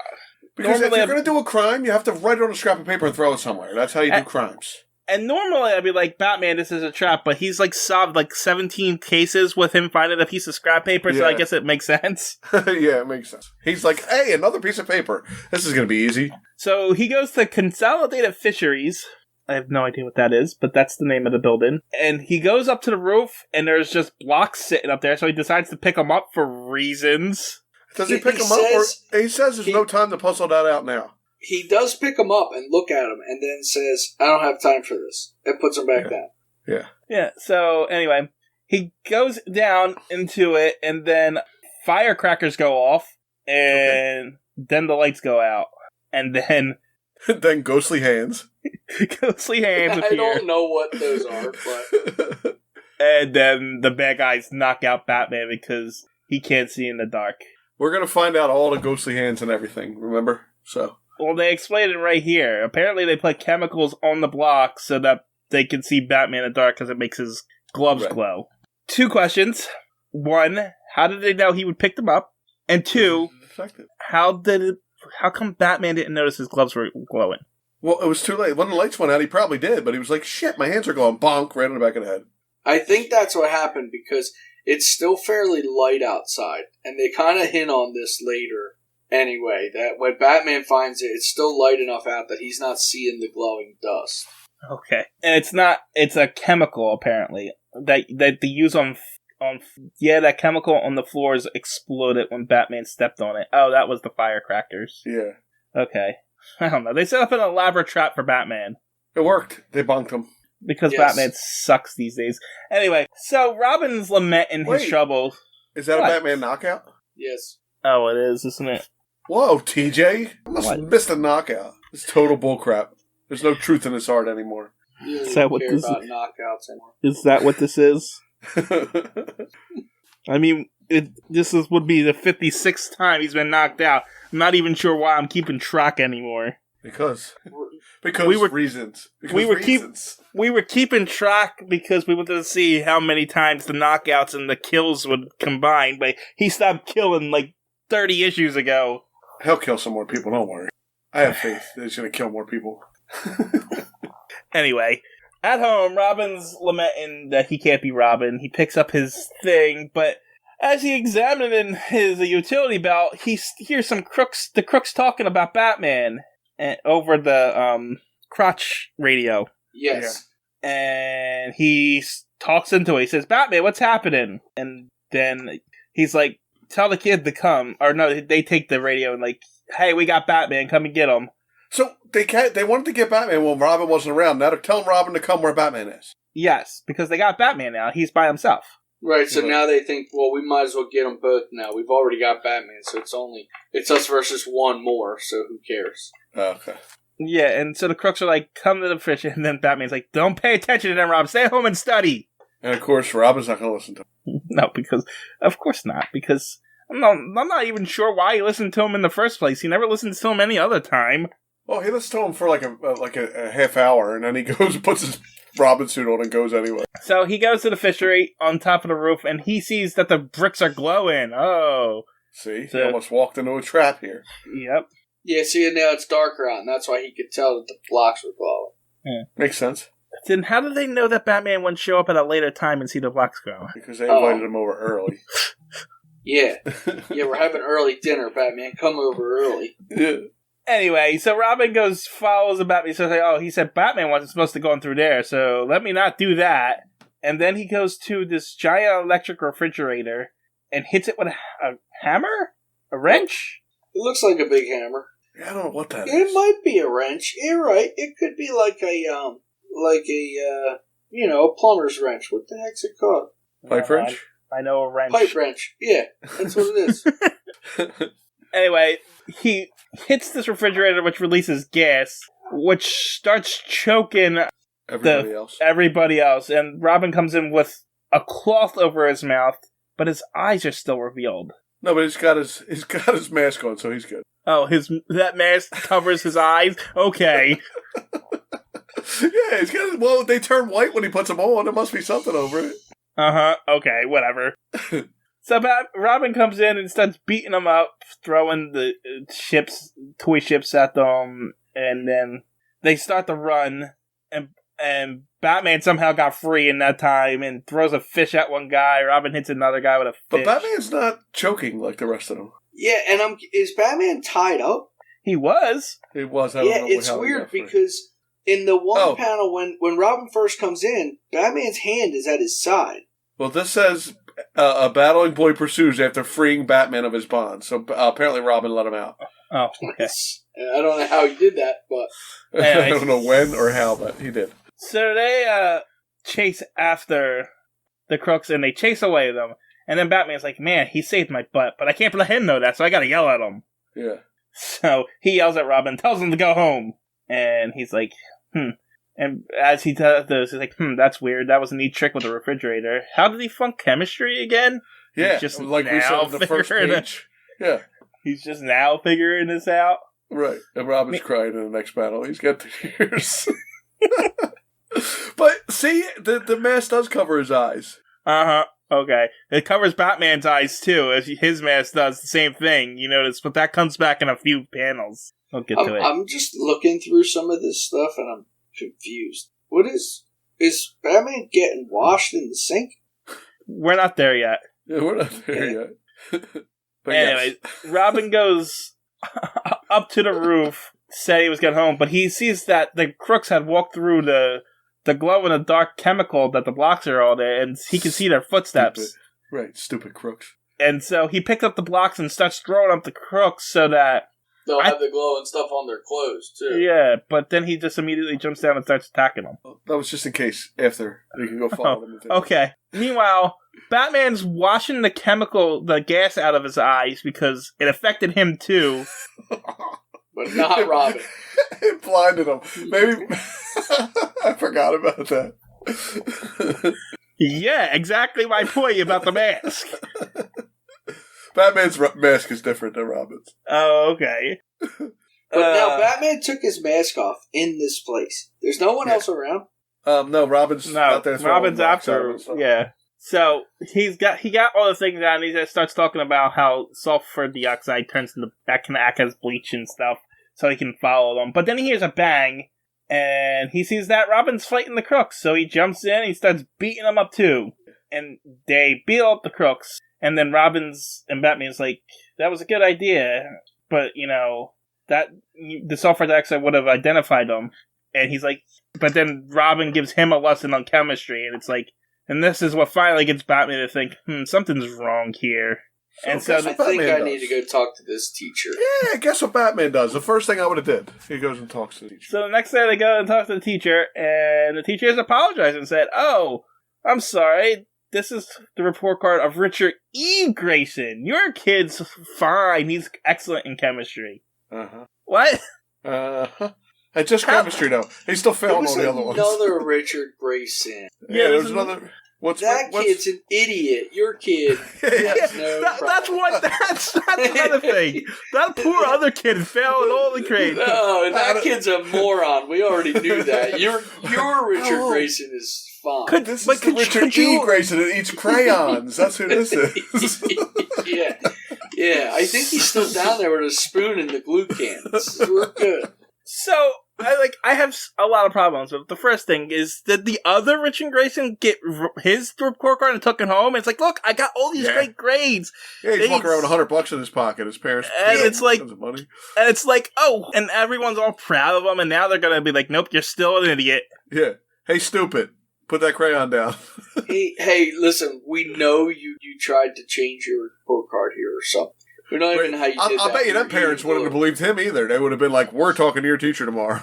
Because if you're going to do a crime, you have to write it on a scrap of paper and throw it somewhere. That's how you do crimes. And normally I'd be like, Batman, this is a trap, but he's like solved like 17 cases with him finding a piece of scrap paper, so I guess it makes sense. Yeah, it makes sense. He's like, hey, another piece of paper. This is going to be easy. So he goes to Consolidated Fisheries. I have no idea what that is, but that's the name of the building. And he goes up to the roof, and there's just blocks sitting up there, so he decides to pick them up for reasons. Does he pick them up? Or he says there's no time to puzzle that out now. He does pick them up and look at them and then says, I don't have time for this. And puts them back down. Yeah. Yeah, so anyway, he goes down into it and then firecrackers go off and then the lights go out. And then... then ghostly hands. Ghostly hands appear. I don't know what those are, but... And then the bad guys knock out Batman because he can't see in the dark. We're going to find out all the ghostly hands and everything, remember? So... Well, they explain it right here. Apparently, they put chemicals on the block so that they can see Batman in the dark because it makes his gloves glow. 2 questions. 1, how did they know he would pick them up? And 2, how come Batman didn't notice his gloves were glowing? Well, it was too late. When the lights went out, he probably did, but he was like, shit, my hands are glowing. Bonk, right on the back of the head. I think that's what happened because it's still fairly light outside, and they kind of hint on this later. Anyway, that when Batman finds it, it's still light enough out that he's not seeing the glowing dust. Okay. And it's a chemical, apparently, that they use on that chemical on the floors exploded when Batman stepped on it. Oh, that was the firecrackers. Yeah. Okay. I don't know. They set up an elaborate trap for Batman. It worked. They bunked him. Because Batman sucks these days. Anyway, so Robin's lamenting his trouble. Is that a Batman knockout? Yes. Oh, it is, isn't it? Whoa, TJ. I must have missed a knockout. It's total bullcrap. There's no truth in his art anymore. You don't care about knockouts anymore. Is that what this is? I mean, would be the 56th time he's been knocked out. I'm not even sure why I'm keeping track anymore. Because reasons. We were keeping track because we wanted to see how many times the knockouts and the kills would combine, but he stopped killing like 30 issues ago. He'll kill some more people, don't worry. I have faith that he's going to kill more people. Anyway, at home, Robin's lamenting that he can't be Robin. He picks up his thing, but as he examines in his utility belt, he hears the crooks talking about Batman over the crotch radio. Yes. Yeah. And he talks into it. He says, Batman, what's happening? And then he's like, tell the kid to come. Or no, they take the radio and like, hey, we got Batman, come and get him. So they wanted to get Batman when Robin wasn't around. Now they're telling Robin to come where Batman is. Yes, because they got Batman now. He's by himself. Right, so now they think, well, we might as well get them both now. We've already got Batman, so it's us versus one more, so who cares? Okay. Yeah, and so the crooks are like, come to the fish, and then Batman's like, don't pay attention to them, Rob. Stay home and study. And of course, Robin's not going to listen to him. No, of course not, because I'm not even sure why he listened to him in the first place. He never listens to him any other time. Well, he listens to him for like a half hour, and then he goes and puts his Robin suit on and goes anyway. So he goes to the fishery on top of the roof, and he sees that the bricks are glowing. Oh. See? He almost walked into a trap here. Yep. Yeah, see, now it's darker out, and that's why he could tell that the blocks were glowing. Yeah. Makes sense. Then how did they know that Batman wouldn't show up at a later time and see the blocks glow? Because they invited him over early. Yeah. Yeah, we're having early dinner, Batman. Come over early. Yeah. Anyway, so Robin follows the Batman. So he said Batman wasn't supposed to go in through there, so let me not do that. And then he goes to this giant electric refrigerator and hits it with a hammer? A wrench? It looks like a big hammer. Yeah, I don't know what that is. It might be a wrench. You're right. It could be like a plumber's wrench. What the heck's it called? Pipe wrench? I know a wrench. Pipe wrench. Yeah, that's what it is. Anyway, he hits this refrigerator, which releases gas, which starts choking everybody else. And Robin comes in with a cloth over his mouth, but his eyes are still revealed. No, but he's got his mask on, so he's good. Oh, that mask covers his eyes? Okay. Yeah, he's got. Well, they turn white when he puts them on. There must be something over it. Okay, whatever. So Robin comes in and starts beating them up, throwing the toy ships at them, and then they start to run, and Batman somehow got free in that time and throws a fish at one guy. Robin hits another guy with a fish. But Batman's not choking like the rest of them. Yeah, and is Batman tied up? He was. He was. It's weird because in the one panel when Robin first comes in, Batman's hand is at his side. Well, this says a battling boy pursues after freeing Batman of his bonds. So apparently Robin let him out. Oh, okay. I don't know how he did that, but I don't know when or how, but he did. So they chase after the crooks and they chase away them. And then Batman's like, man, he saved my butt, but I can't let him know that, so I gotta yell at him. Yeah. So he yells at Robin, tells him to go home. And he's like, And as he does this, he's like, that's weird. That was a neat trick with the refrigerator. How did he funk chemistry again? Yeah, he's just like we said on the first page. Yeah. He's just now figuring this out. Right. And Robin's crying in the next battle. He's got tears. But see, the mask does cover his eyes. Okay. It covers Batman's eyes too, as his mask does the same thing, you notice, but that comes back in a few panels. I'll get to it. I'm just looking through some of this stuff and I'm confused. What is Batman getting washed in the sink? We're not there yet. Yeah, we're not there yet. But anyway, yes. Robin goes up to the roof, said he was getting home, but he sees that the crooks had walked through the glow-in-the-dark chemical that the blocks are all there, and he can see their footsteps. Stupid crooks. And so he picks up the blocks and starts throwing up the crooks so that they'll have the glow and stuff on their clothes, too. Yeah, but then he just immediately jumps down and starts attacking them. That was just in case, after they can go follow them. Okay. Meanwhile, Batman's washing the gas out of his eyes because it affected him, too. But not Robin. It blinded him. Maybe... I forgot about that. Yeah, exactly my point about the mask. Batman's mask is different than Robin's. Oh, okay. But now Batman took his mask off in this place. There's no one else around. No, Robin's out there. Robin's after. Yeah. So he got all the things out, and he just starts talking about how sulfur dioxide that can act as bleach and stuff, so he can follow them. But then he hears a bang, and he sees that Robin's fighting the crooks, so he jumps in and he starts beating them up too. And they beat up the crooks, and then Batman's like, that was a good idea, but that the sulfur dioxide would have identified them. And he's like, but then Robin gives him a lesson on chemistry, and it's like, and this is what finally gets Batman to think, something's wrong here. I think I need to go talk to this teacher. Yeah, guess what Batman does? The first thing I would have did. He goes and talks to the teacher. So the next day they go and talk to the teacher, and the teacher has apologized and said, "Oh, I'm sorry. This is the report card of Richard E. Grayson. Your kid's fine. He's excellent in chemistry." What? It's just chemistry, though. He's still failing all the other ones. Another Richard Grayson. Yeah, there's another... Kid's an idiot. Your kid. That's another thing. That poor other kid failed all the grades. No, that kid's a moron. We already knew that. Your Richard Grayson is fine. This is Richard E. Grayson that eats crayons. That's who this is. Yeah. I think he's still down there with a spoon in the glue cans. We're good. So, I have a lot of problems with the first thing is, did the other Richard Grayson get his report card and took it home? And it's like, look, I got all these great grades. Yeah, he's walking around with $100 in his pocket. His parents and it's like, money. And it's like, and everyone's all proud of him, and now they're gonna be like, nope, you're still an idiot. Yeah. Hey, stupid. Put that crayon down. hey, listen, we know you tried to change your report card here or something. We don't even know how you did that. I bet you that parents wouldn't have believed him either. They would have been like, we're talking to your teacher tomorrow.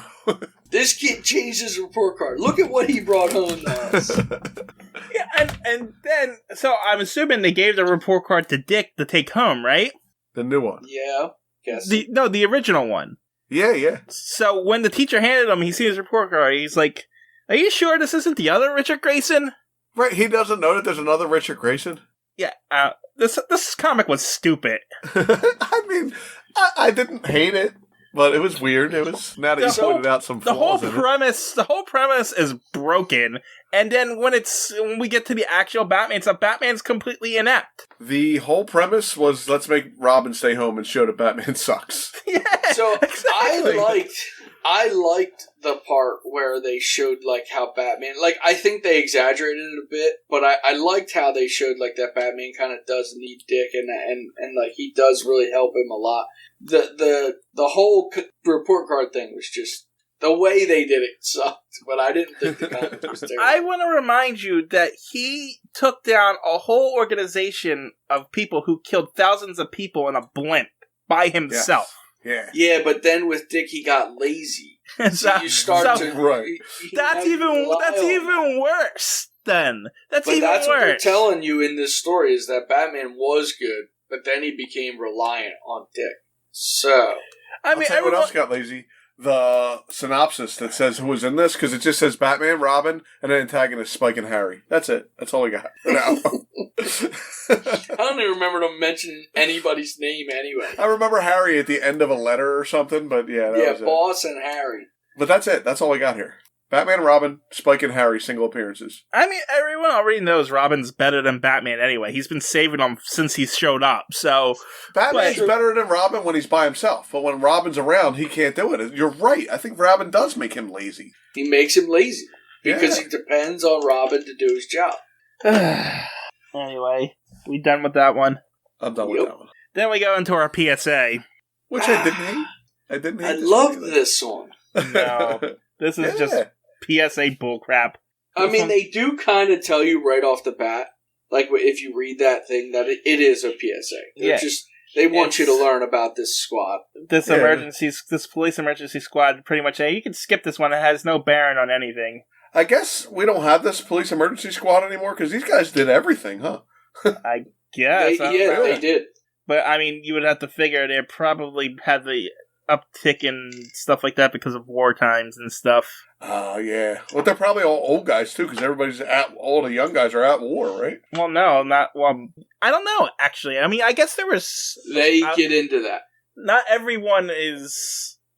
This kid changed his report card. Look at what he brought home to us. Yeah, and then, so I'm assuming they gave the report card to Dick to take home, right? The new one. Yeah. The original one. Yeah. So when the teacher handed him, he sees his report card. He's like, "Are you sure this isn't the other Richard Grayson?" Right. He doesn't know that there's another Richard Grayson. Yeah. This comic was stupid. I mean, I didn't hate it, but it was weird. It was now that you pointed out some flaws. The whole premise is broken, and then when we get to the actual Batman stuff, Batman's completely inept. The whole premise was let's make Robin stay home and show that Batman sucks. Yeah. So exactly. I liked the part where they showed like how Batman, like I think they exaggerated it a bit, but I liked how they showed like that Batman kind of does need Dick and like he does really help him a lot. The whole report card thing was just the way they did it sucked, but I didn't think the comic was terrible. I want to remind you that he took down a whole organization of people who killed thousands of people in a blimp by himself. Yes. Yeah. Yeah, but then with Dick, he got lazy. So you start to right. That's even worse. Then that's even worse. What they're telling you in this story is that Batman was good, but then he became reliant on Dick. So I mean, what else got lazy? The synopsis that says who was in this, because it just says Batman, Robin, and an antagonist, Spike and Harry. That's it. That's all we got. No. I don't even remember them mentioning anybody's name anyway. I remember Harry at the end of a letter or something, but that was it. Boss and Harry. But that's it. That's all we got here. Batman, Robin, Spike, and Harry, single appearances. I mean, everyone already knows Robin's better than Batman anyway. He's been saving him since he showed up, so... Batman's better than Robin when he's by himself, but when Robin's around, he can't do it. You're right. I think Robin does make him lazy. He makes him lazy, because he depends on Robin to do his job. Anyway, we done with that one? I'm done with that one. Then we go into our P.S.A. Which I didn't hate. I love this song. No, this is just... P.S.A. bullcrap. I mean, they do kind of tell you right off the bat, like if you read that thing, that it is a P.S.A. They want you to learn about this squad. This police emergency squad, pretty much. You can skip this one. It has no bearing on anything. I guess we don't have this police emergency squad anymore because these guys did everything, huh? I guess. They did. But I mean, you would have to figure they probably had the uptick in stuff like that because of war times and stuff. Yeah. Well, they're probably all old guys, too, because all the young guys are at war, right? Well, no, I don't know, actually. I mean, I guess there was... They get into that. Not everyone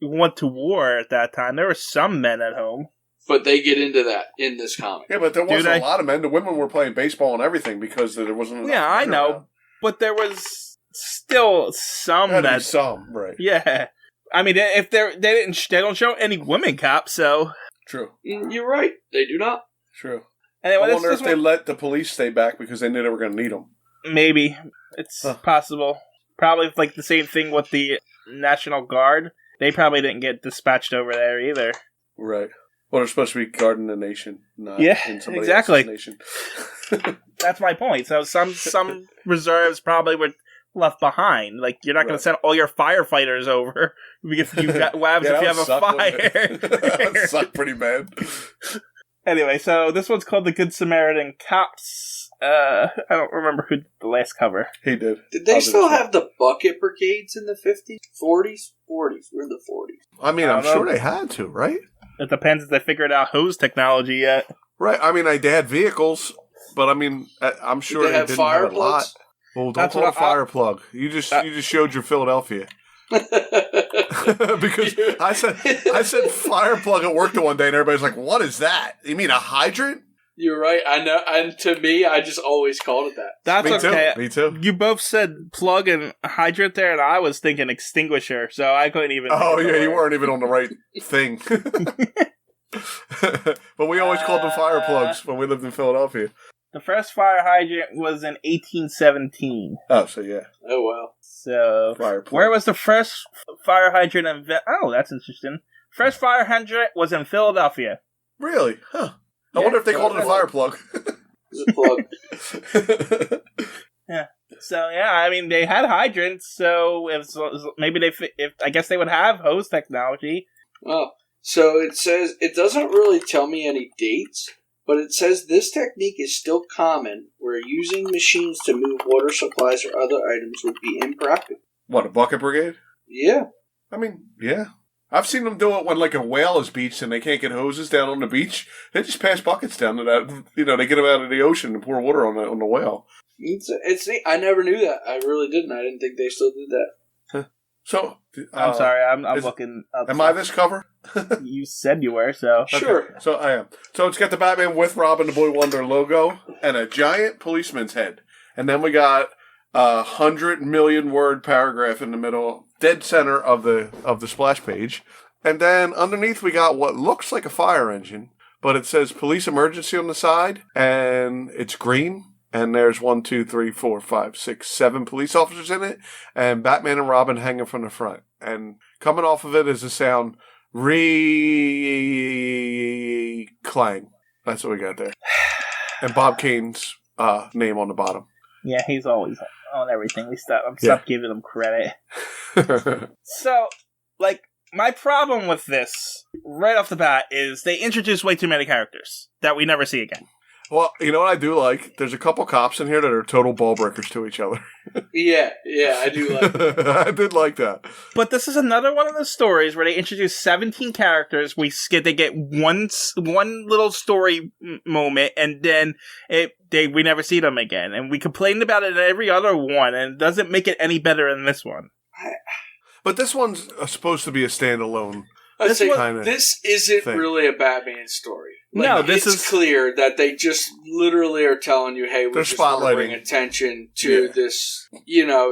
went to war at that time. There were some men at home. But they get into that in this comic. Yeah, but there wasn't a lot of men. The women were playing baseball and everything because there wasn't... Yeah, I know. Around. But there was still some that... Some, right. Yeah. I mean, if they don't show any women cops, so... True. You're right. They do not. True. Anyway, I wonder if they let the police stay back because they knew they were going to need them. Maybe. It's possible. Probably like the same thing with the National Guard. They probably didn't get dispatched over there either. Right. Well, they're supposed to be guarding the nation, not in somebody else's nation. That's my point. So some reserves probably were left behind. Like, you're not going to send all your firefighters over if you got if you have a fire. That would suck pretty bad. Anyway, so this one's called The Good Samaritan Cops. I don't remember who did the last cover. He did. Did they still have the bucket brigades in the 50s? 40s? 40s. We're in the 40s. I mean, I'm sure they had to, right? It depends if they figured out hose technology yet. Right. I mean, they had vehicles, but I mean, I'm sure they didn't have a lot. Well, don't call it a fire plug. You just showed your Philadelphia. Because I said fire plug at work the one day, and everybody's like, "What is that? You mean a hydrant?" You're right. I know. And to me, I just always called it that. That's okay. Me too. You both said plug and hydrant there, and I was thinking extinguisher, so I couldn't even. Oh yeah, you weren't even on the right thing. But we always called them fire plugs when we lived in Philadelphia. The first fire hydrant was in 1817. Oh, so yeah. Oh, wow. So, where was the first fire hydrant invented? Oh, that's interesting. First fire hydrant was in Philadelphia. Really? Huh. I wonder if they called it a fire plug. It's a plug. Yeah. So, yeah, I mean, they had hydrants, so maybe I guess they would have hose technology. Oh, so it says, it doesn't really tell me any dates. But it says this technique is still common, where using machines to move water supplies or other items would be impractical. What, a bucket brigade? Yeah. I mean, yeah. I've seen them do it when, like, a whale is beached and they can't get hoses down on the beach. They just pass buckets down to that. You know, they get them out of the ocean and pour water on the whale. It's neat. I never knew that. I really didn't. I didn't think they still did that. So, I'm sorry. I'm looking up. Am I this cover? You said you were, so. Sure. Okay. So I am. So it's got the Batman with Robin the Boy Wonder logo and a giant policeman's head. And then we got 100 million word paragraph in the middle, dead center of the splash page. And then underneath we got what looks like a fire engine, but it says police emergency on the side, and it's green. And there's 1, 2, 3, 4, 5, 6, 7 police officers in it, and Batman and Robin hanging from the front. And coming off of it is a sound, clang. That's what we got there. And Bob Kane's name on the bottom. Yeah, he's always on everything. Stop giving him credit. So, like, my problem with this, right off the bat, is they introduce way too many characters that we never see again. Well, you know what I do like? There's a couple cops in here that are total ball breakers to each other. Yeah, I do like that. I did like that. But this is another one of those stories where they introduce 17 characters. They get one little story moment, and then we never see them again. And we complained about it in every other one, and it doesn't make it any better than this one. But this one's supposed to be a standalone. This isn't really a Batman story. Like, no, it's clear that they just literally are telling you, hey, we just want to bring attention to this,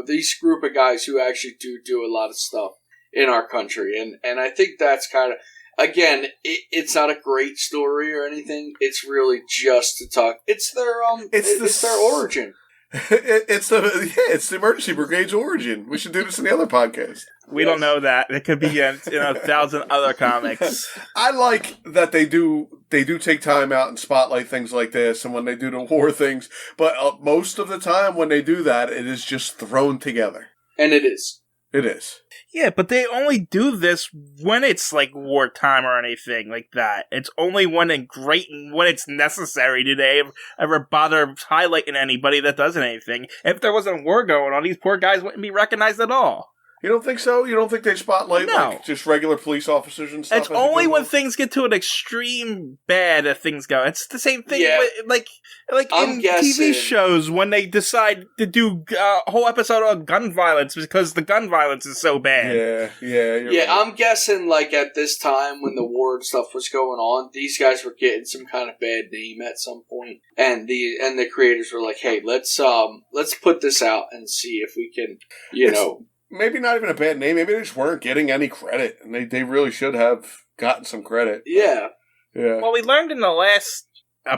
these group of guys who actually do a lot of stuff in our country. And I think that's kind of, again, it's not a great story or anything. It's really just to talk. It's their their origin. It's the emergency brigade's origin. We should do this in the other podcast. We don't know that. It could be in 1,000 other comics. I like that they do take time out and spotlight things like this, and when they do the war things. But most of the time, when they do that, it is just thrown together. And it is. It is. Yeah, but they only do this when it's like wartime or anything like that. It's only when it's necessary do they ever bother highlighting anybody that does anything. If there wasn't war going on, these poor guys wouldn't be recognized at all. You don't think so? You don't think they spotlight like just regular police officers and stuff? It's only when things get to an extreme bad that things go. It's the same thing like in TV shows when they decide to do a whole episode on gun violence because the gun violence is so bad. Yeah. Right. I'm guessing like at this time when the war and stuff was going on, these guys were getting some kind of bad name at some point, and the creators were like, hey, let's put this out and see if we can, Maybe not even a bad name. Maybe they just weren't getting any credit, and they really should have gotten some credit. Yeah. Well, we learned in the last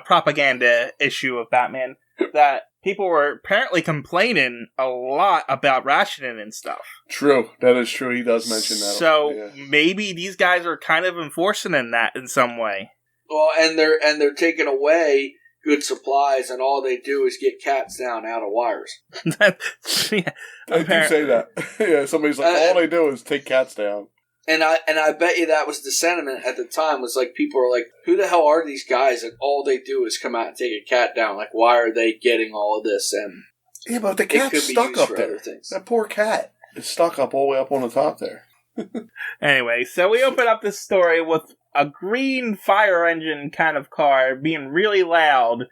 propaganda issue of Batman that people were apparently complaining a lot about rationing and stuff. True. That is true. He does mention that. So maybe these guys are kind of enforcing that in some way. Well, and they're taking away good supplies, and all they do is get cats down out of wires. I do say that. Yeah, somebody's like, all they do is take cats down. And I bet you that was the sentiment at the time, was like, people are like, who the hell are these guys? And all they do is come out and take a cat down. Like, why are they getting all of this? And yeah, but the cat's stuck up there. That poor cat is stuck up all the way up on the top there. Anyway, so we open up this story with a green fire engine kind of car being really loud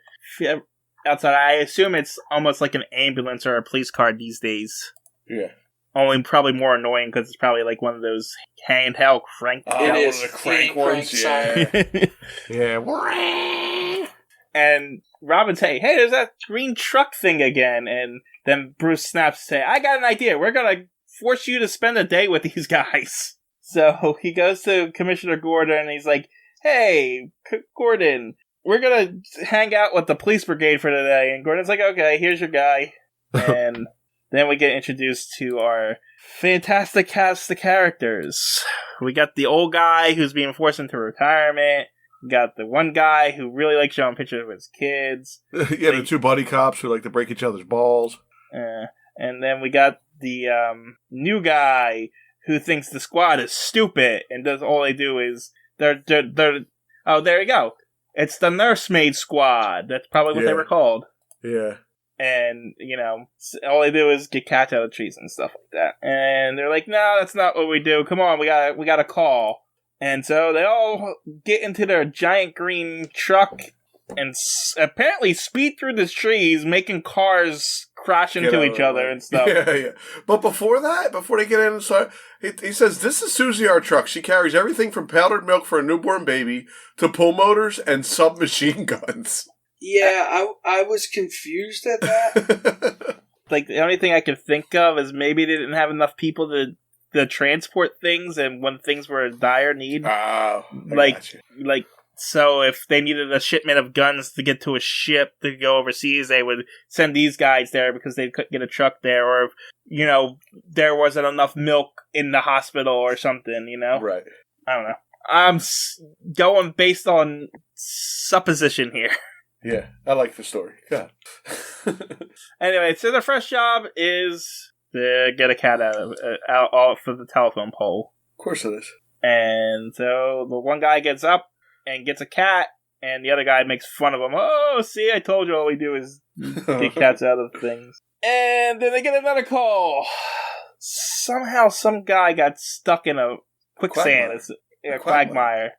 outside. I assume it's almost like an ambulance or a police car these days. Yeah. Only probably more annoying because it's probably like one of those handheld crank. It is. One of the crank ones. Yeah. Yeah. And Robin say, hey, there's that green truck thing again. And then Bruce snaps say, I got an idea. We're going to force you to spend a day with these guys. So he goes to Commissioner Gordon and he's like, hey, Gordon, we're going to hang out with the police brigade for today. And Gordon's like, okay, here's your guy. And then we get introduced to our fantastic cast of characters. We got the old guy who's being forced into retirement. We got the one guy who really likes showing pictures of his kids. Yeah, the two buddy cops who like to break each other's balls. And then we got the new guy who thinks the squad is stupid and does all they do is they're oh, there you go. It's the nursemaid squad. That's probably what they were called. Yeah. And, all they do is get cats out of trees and stuff like that. And they're like, no, that's not what we do. Come on, we got a call. And so they all get into their giant green truck and apparently speed through the trees, making cars crash into each other and stuff. Yeah. But before they get inside, he says, this is Susie, our truck. She carries everything from powdered milk for a newborn baby to pull motors and submachine guns. Yeah, I was confused at that. Like, the only thing I could think of is maybe they didn't have enough people to transport things, and when things were in dire need. So if they needed a shipment of guns to get to a ship to go overseas, they would send these guys there because they couldn't get a truck there, or if, there wasn't enough milk in the hospital or something, Right. I don't know. I'm going based on supposition here. Yeah, I like the story. God. Anyway, so their first job is to get a cat out off of the telephone pole. Of course it is. And so the one guy gets up and gets a cat, and the other guy makes fun of him. Oh, see, I told you all we do is get cats out of things. And then they get another call. Somehow some guy got stuck in a quicksand. A quagmire.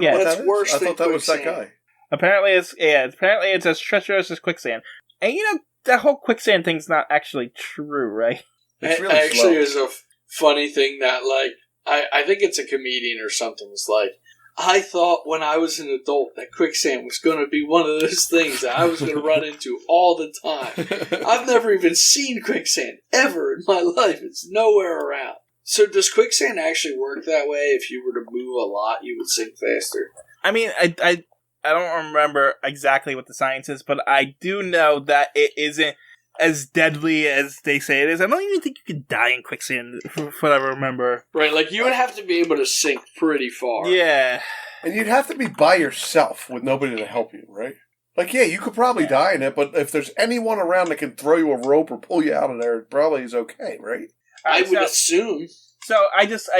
Yeah, that's worse I than thought that was that guy. Apparently it's as treacherous as quicksand. And that whole quicksand thing's not actually true, right? It's really actually slow. Is a funny thing that, like, I think it's a comedian or something. It's like, I thought when I was an adult that quicksand was going to be one of those things that I was going to run into all the time. I've never even seen quicksand ever in my life. It's nowhere around. So does quicksand actually work that way? If you were to move a lot, you would sink faster? I mean, I don't remember exactly what the science is, but I do know that it isn't as deadly as they say it is. I don't even think you could die in quicksand, from what I remember. Right, like you would have to be able to sink pretty far. Yeah. And you'd have to be by yourself with nobody to help you, right? Like, yeah, you could probably die in it, but if there's anyone around that can throw you a rope or pull you out of there, it probably is okay, right? I would assume. So I just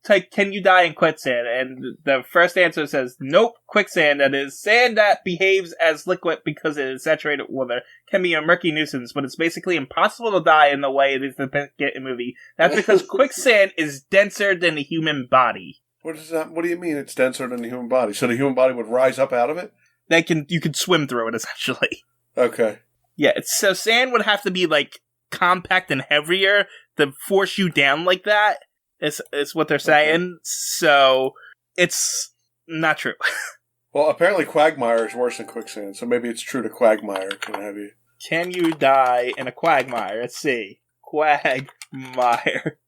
type, can you die in quicksand? And the first answer says, nope, quicksand, that is, sand that behaves as liquid because it is saturated with water, can be a murky nuisance, but it's basically impossible to die in the way it is depicted in the movie. That's because quicksand is denser than the human body. What do you mean it's denser than the human body? So the human body would rise up out of it? You could swim through it, essentially. Okay. Yeah, so sand would have to be, like, compact and heavier to force you down like that. Is what they're saying. Okay. So it's not true. Well, apparently quagmire is worse than quicksand, so maybe it's true to quagmire. Can you die in a quagmire? Let's see. Quagmire.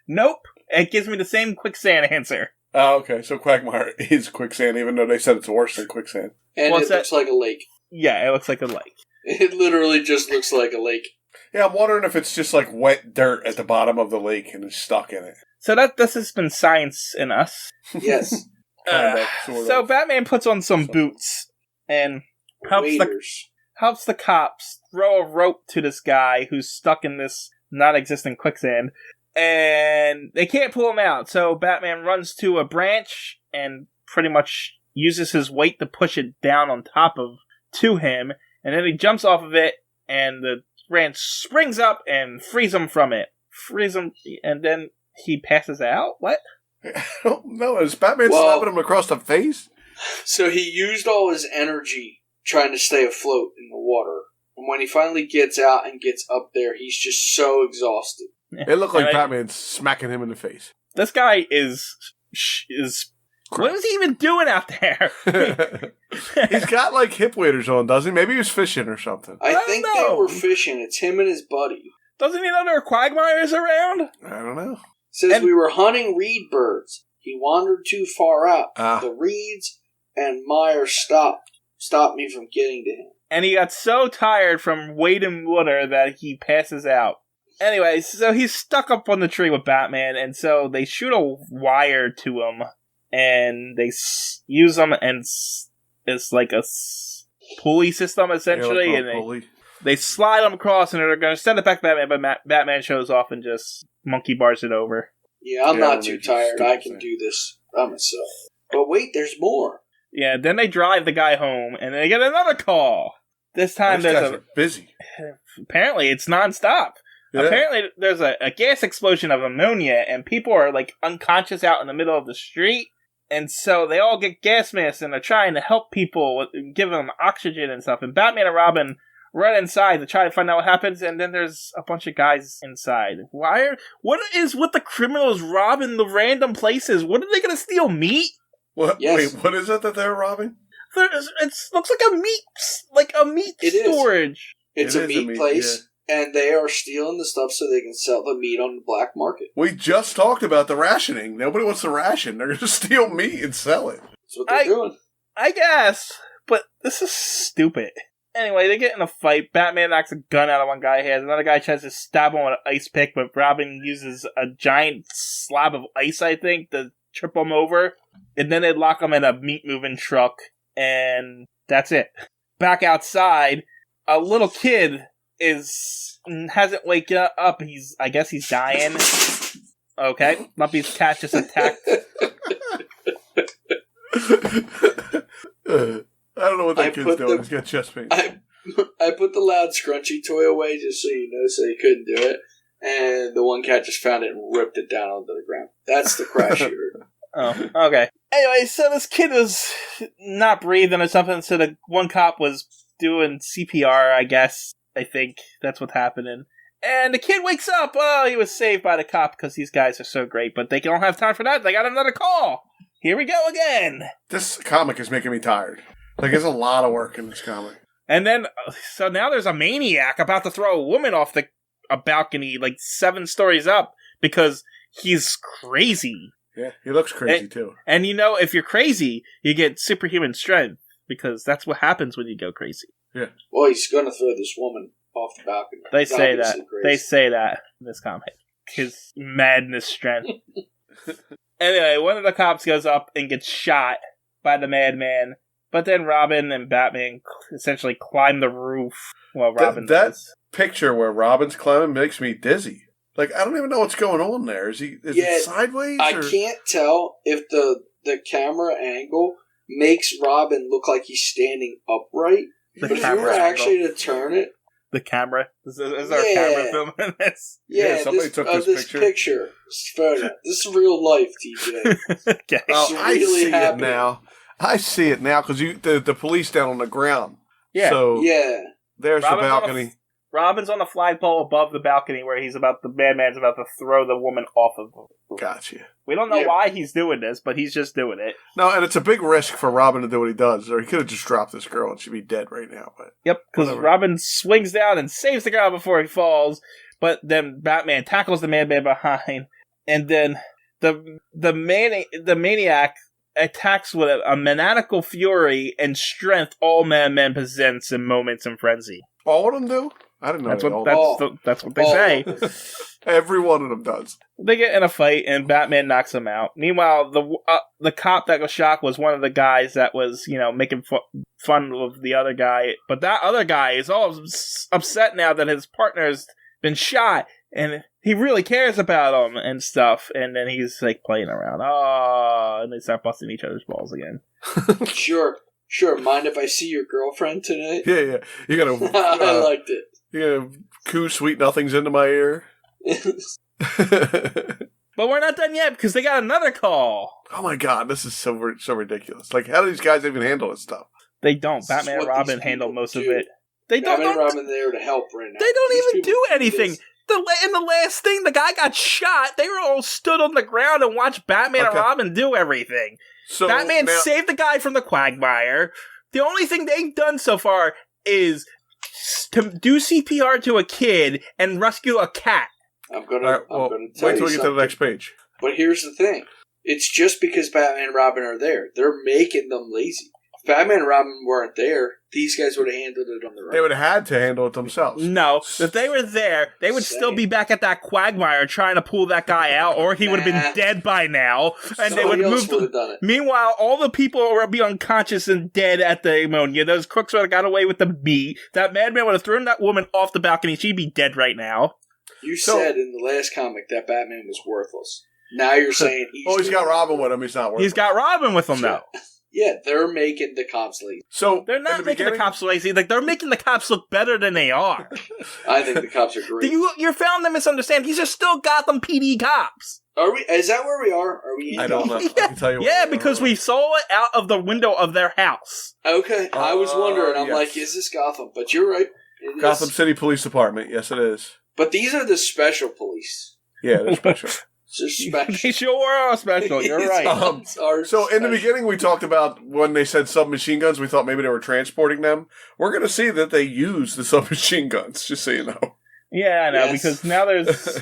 Nope. It gives me the same quicksand answer. Oh, okay. So quagmire is quicksand, even though they said it's worse than quicksand. And it looks like a lake. Yeah, it looks like a lake. It literally just looks like a lake. Yeah, I'm wondering if it's just like wet dirt at the bottom of the lake and it's stuck in it. So this has been science in us. Yes. So Batman puts on some boots and helps the cops throw a rope to this guy who's stuck in this non-existent quicksand. And they can't pull him out. So Batman runs to a branch and pretty much uses his weight to push it down on top of to him. And then he jumps off of it and the branch springs up and frees him from it. Frees him, and then he passes out? What? I don't know. Is Batman slapping him across the face? So he used all his energy trying to stay afloat in the water. And when he finally gets out and gets up there, he's just so exhausted. It looked like Batman's smacking him in the face. This guy is what was he even doing out there? He's got like hip waders on, doesn't he? Maybe he was fishing or something. I think they were fishing. It's him and his buddy. Doesn't he know there are quagmires around? I don't know. Says we were hunting reed birds. He wandered too far out. Ah. The reeds and mire stopped me from getting to him. And he got so tired from wading water that he passes out. Anyway, so he's stuck up on the tree with Batman, and so they shoot a wire to him, and they use them, and it's like a pulley system, essentially, yeah, and pulley. They slide him across, and they're going to send it back to Batman, but Batman shows off and just monkey bars it over. Yeah, I'm not too tired. I can do this by myself. But wait, there's more. Yeah, then they drive the guy home, and they get another call. This time Those guys are busy. Apparently, it's nonstop. Yeah. Apparently, there's a gas explosion of ammonia, and people are like unconscious out in the middle of the street. And so they all get gas masks, and they're trying to help people, give them oxygen and stuff. And Batman and Robin run inside to try to find out what happens, and then there's a bunch of guys inside. What is with the criminals robbing the random places? What are they going to steal? Meat? What? Yes. Wait, what is it that they're robbing? It looks like a meat storage. It's a meat place, and they are stealing the stuff so they can sell the meat on the black market. We just talked about the rationing. Nobody wants to ration. They're going to steal meat and sell it. That's what they're doing. I guess, but this is stupid. Anyway, they get in a fight. Batman knocks a gun out of one guy's head. Another guy tries to stab him with an ice pick, but Robin uses a giant slab of ice, I think, to trip him over. And then they lock him in a meat-moving truck, and that's it. Back outside, a little kid hasn't waken up. I guess he's dying. Okay, Lumpy's cat just attacked. I don't know what that kid's doing. He's got chest pain. I put the loud scrunchy toy away just so you know, so he couldn't do it. And the one cat just found it and ripped it down onto the ground. That's the crash you heard. Oh, okay. Anyway, so this kid was not breathing or something, so the one cop was doing CPR, I guess. I think that's what's happening. And the kid wakes up. Oh, he was saved by the cop because these guys are so great, but they don't have time for that. They got another call. Here we go again. This comic is making me tired. Like, there's a lot of work in this comic. And then, so now there's a maniac about to throw a woman off a balcony, like 7 stories up, because he's crazy. Yeah, he looks crazy, too. And if you're crazy, you get superhuman strength, because that's what happens when you go crazy. Yeah. Well, he's going to throw this woman off the balcony. They say that. They say that in this comic. His madness strength. Anyway, one of the cops goes up and gets shot by the madman. But then Robin and Batman essentially climb the roof while Robin does. That picture where Robin's climbing makes me dizzy. Like, I don't even know what's going on there. Is it sideways? I can't tell if the camera angle makes Robin look like he's standing upright. But if you were actually to turn it... The camera? Is there a camera filming this? Yeah, somebody took this picture. This photo. This is real life, TJ. Okay. I see it now. I see it now because the police down on the ground. Yeah. So there's the balcony. Robin's on the flagpole above the balcony where the madman's about to throw the woman off of him. Gotcha. We don't know why he's doing this, but he's just doing it. No, and it's a big risk for Robin to do what he does, or he could have just dropped this girl and she'd be dead right now. But yep, because Robin swings down and saves the girl before he falls, but then Batman tackles the madman behind, and then the maniac attacks with a maniacal fury and strength all madmen possess in moments in frenzy. All of them do? I didn't know that's what they say. Every one of them does. They get in a fight, and Batman knocks him out. Meanwhile, the cop that was shot was one of the guys that was, making fun of the other guy. But that other guy is all upset now that his partner's been shot, and he really cares about him and stuff. And then he's like playing around. Oh, and they start busting each other's balls again. Sure. Mind if I see your girlfriend tonight? Yeah. You gotta. I liked it. You gotta coo sweet nothings into my ear. But we're not done yet because they got another call. Oh my god, this is so ridiculous. Like, how do these guys even handle this stuff? They don't. Batman and Robin handle most of it. Batman and Robin there to help right now. They don't even do anything. In the last thing, the guy got shot. They were all stood on the ground and watched Batman and Robin do everything. So Batman saved the guy from the quagmire. The only thing they've done so far is to do CPR to a kid and rescue a cat. I'm gonna tell wait till we get to the next page. But here's the thing. It's just because Batman and Robin are there. They're making them lazy. If Batman and Robin weren't there, these guys would have handled it on their own. They would have had to handle it themselves. No. If they were there, they would still be back at that quagmire trying to pull that guy out, or he would have been dead by now. And they would have done it. Meanwhile, all the people would be unconscious and dead at the ammonia. Those crooks would have got away with the meat. That madman would have thrown that woman off the balcony. She'd be dead right now. You said in the last comic that Batman was worthless. Now you're saying he's got Robin with him. He's not worthless. He's got Robin with him, though. Yeah, they're making the cops lazy. So they're not making the cops lazy. Like, they're making the cops look better than they are. I think the cops are great. You're failing to misunderstand. These are still Gotham PD cops. Are we? Is that where we are? Are we? I don't know. Yeah, I can tell you. Yeah, because we saw it out of the window of their house. Okay, I was wondering. I'm yes. like, is this Gotham? But you're right. Gotham City Police Department. Yes, it is. But these are the special police. Yeah, they're special. They're special. They sure are special. You're right. So in the beginning, we talked about when they said submachine guns. We thought maybe they were transporting them. We're going to see that they use the submachine guns. Just so you know. Yeah, I know, because now there's.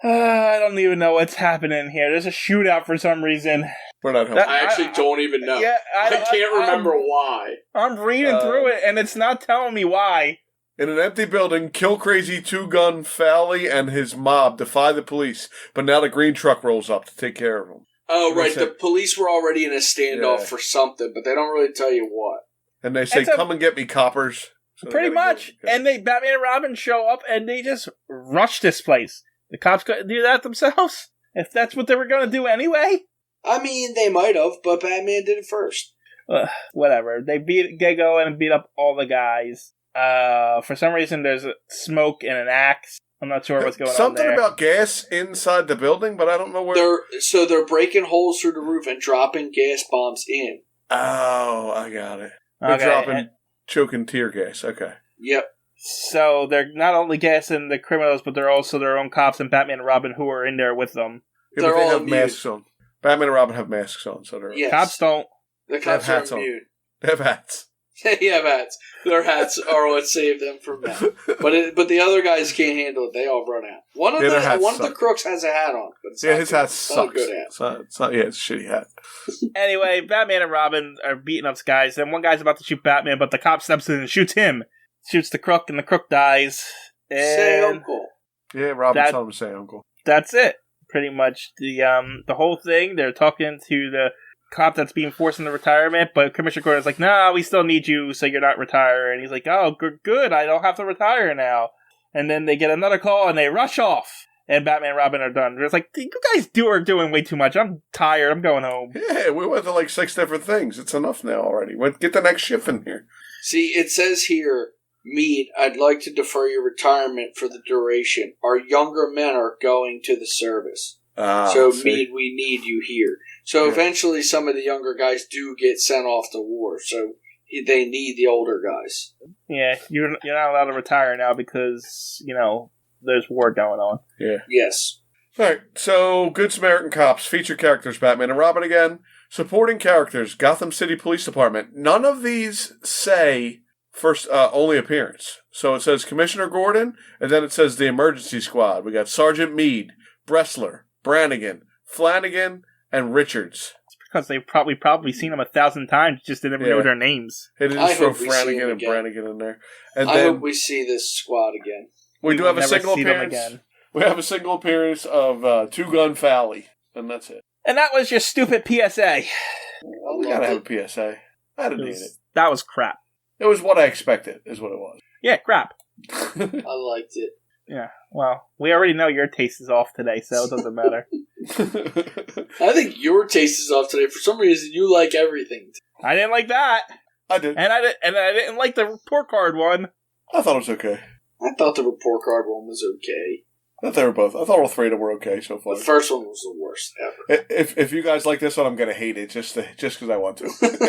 I don't even know what's happening here. There's a shootout for some reason. We're not helping. I actually don't even know. Yeah, I can't remember why. I'm reading through it, and it's not telling me why. In an empty building, Kill Crazy Two-Gun Fowley and his mob defy the police, but now the green truck rolls up to take care of them. Oh, right. The police were already in a standoff for something, but they don't really tell you what. And they say, come and get me, coppers. So pretty much. And Batman and Robin show up, and they just rush this place. The cops couldn't do that themselves? If that's what they were going to do anyway? I mean, they might have, but Batman did it first. Whatever. They go in and beat up all the guys. For some reason, there's a smoke and an axe. I'm not sure what's going on there. Something about gas inside the building, but I don't know where. They're breaking holes through the roof and dropping gas bombs in. Oh, I got it. They're dropping, choking tear gas. Okay. Yep. So they're not only gassing the criminals, but they're also their own cops and Batman and Robin who are in there with them. Yeah, but they have masks on. Batman and Robin have masks on, so they're cops don't. The cops have hats on. They have hats. They have hats. Their hats are what saved them from that. But the other guys can't handle it. They all run out. One of the crooks has a hat on. But it's his hat sucks. Not a good hat. It's not. Yeah, it's a shitty hat. Anyway, Batman and Robin are beating up guys, and one guy's about to shoot Batman, but the cop steps in and shoots him. Shoots the crook, and the crook dies. And say uncle. Yeah, Robin told him to say uncle. That's it. Pretty much the whole thing. They're talking to the cop that's being forced into retirement, but Commissioner Gordon's like, "No, we still need you, so you're not retired." And he's like, "Oh, good. I don't have to retire now." And then they get another call, and they rush off. And Batman and Robin are done. It's like, you guys are doing way too much. I'm tired. I'm going home. Yeah, we went to 6 different things. It's enough now already. Get the next shift in here. See, it says here, Meade, I'd like to defer your retirement for the duration. Our younger men are going to the service. Meade, we need you here. So eventually some of the younger guys do get sent off to war. So they need the older guys. Yeah, you're not allowed to retire now because, there's war going on. Yeah. Yes. All right, so Good Samaritan Cops, feature characters, Batman and Robin again. Supporting characters, Gotham City Police Department. None of these say first only appearance. So it says Commissioner Gordon, and then it says the emergency squad. We got Sergeant Meade, Bressler, Brannigan, Flanagan, and Richards. It's because they've probably seen them 1,000 times, just didn't know their names. They didn't throw Flanagan and Brannigan in there. And I hope we see this squad again. We do have a single appearance. We have a single appearance of Two-Gun Fowley, and that's it. And that was your stupid P.S.A. Well, we gotta have a P.S.A. I didn't need it. That was crap. It was what I expected, is what it was. Yeah, crap. I liked it. Yeah, well, we already know your taste is off today, so it doesn't matter. I think your taste is off today. For some reason, you like everything. I didn't like that. I did. And I didn't like the report card one. I thought it was okay. I thought the report card one was okay. I thought all three of them were okay so far. The first one was the worst ever. If you guys like this one, I'm gonna hate it just because I want to.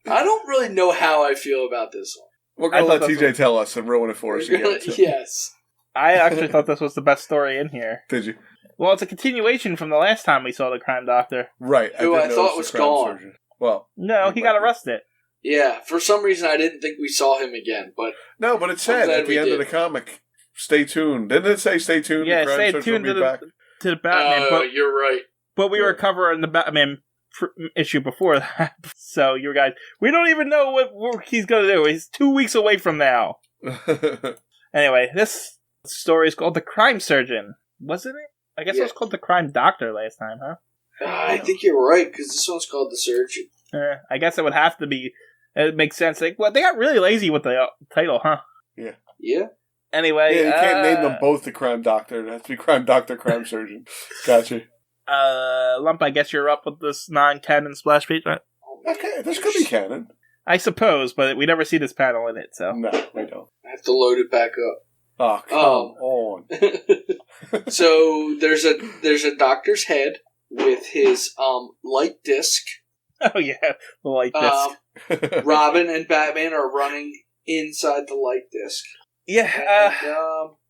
I don't really know how I feel about this one. We're gonna let TJ tell us and ruin it for us again. Yes. I actually thought this was the best story in here. Did you? Well, it's a continuation from the last time we saw the crime doctor. Right. Who I thought was gone. Surgeon. Well, no, he got arrested. Yeah, for some reason I didn't think we saw him again, but no, but it said at the end of the comic, stay tuned. Didn't it say stay tuned? Yeah, stay tuned to the Batman. But you're right. But we were covering the Batman issue before that, so you guys, we don't even know what work he's going to do. He's 2 weeks away from now. Anyway, this story is called The Crime Surgeon, wasn't it? I guess it was called The Crime Doctor last time, huh? I think you're right, because this one's called The Surgeon. I guess it would have to be. It makes sense. They got really lazy with the title, huh? Yeah. Yeah. Anyway, you can't name them both the Crime Doctor. It has to be Crime Doctor, Crime Surgeon. Gotcha. Lump, I guess you're up with this non-canon splash page, right? Okay, this could be canon. I suppose, but we never see this panel in it, so. No, we don't. I have to load it back up. Oh, come on. So there's a doctor's head with his light disc. Oh yeah, the light disc. Robin and Batman are running inside the light disc. Yeah,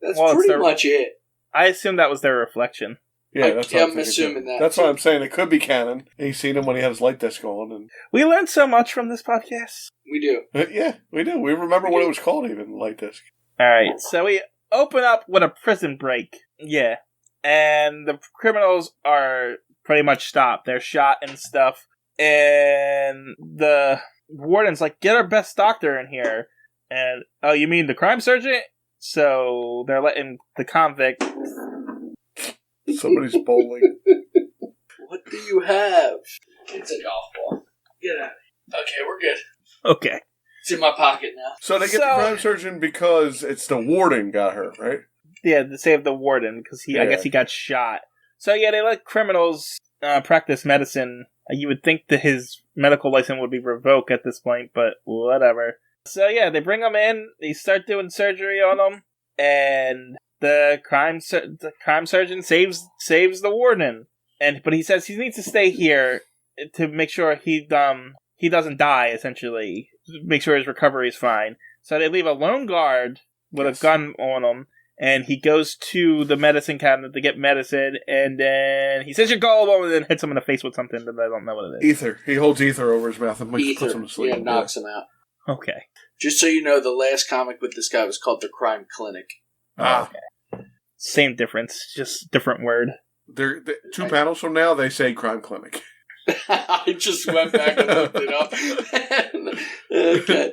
that's pretty much it. I assume that was their reflection. Yeah, I'm assuming that. That's what I'm saying. It could be canon. He's seen him when he had his light disc on. And we learned so much from this podcast. We do. Yeah, we do. We remember what it was called, even, light disc. Alright, so we open up with a prison break. Yeah. And the criminals are pretty much stopped. They're shot and stuff. And the warden's like, get our best doctor in here. And, oh, you mean the crime sergeant? So they're letting the convict... Somebody's bowling. What do you have? It's a golf ball. Get out of here. Okay, we're good. Okay. It's in my pocket now. So they get the crime surgeon because it's the warden got hurt, right? Yeah, to save the warden, because I guess he got shot. So yeah, they let criminals practice medicine. You would think that his medical license would be revoked at this point, but whatever. So yeah, they bring him in, they start doing surgery on him, and the crime surgeon saves the warden. But he says he needs to stay here to make sure he doesn't die, essentially. Make sure his recovery is fine. So they leave a lone guard with a gun on him, and he goes to the medicine cabinet to get medicine, and then he says you're gullible, and then hits him in the face with something that I don't know what it is. Ether. He holds ether over his mouth and puts him to sleep. Yeah, knocks him out. Okay. Just so you know, the last comic with this guy was called The Crime Clinic. Okay. Same difference, just different word. They're 2 panels from now, they say Crime Clinic. I just went back and looked it up. Okay.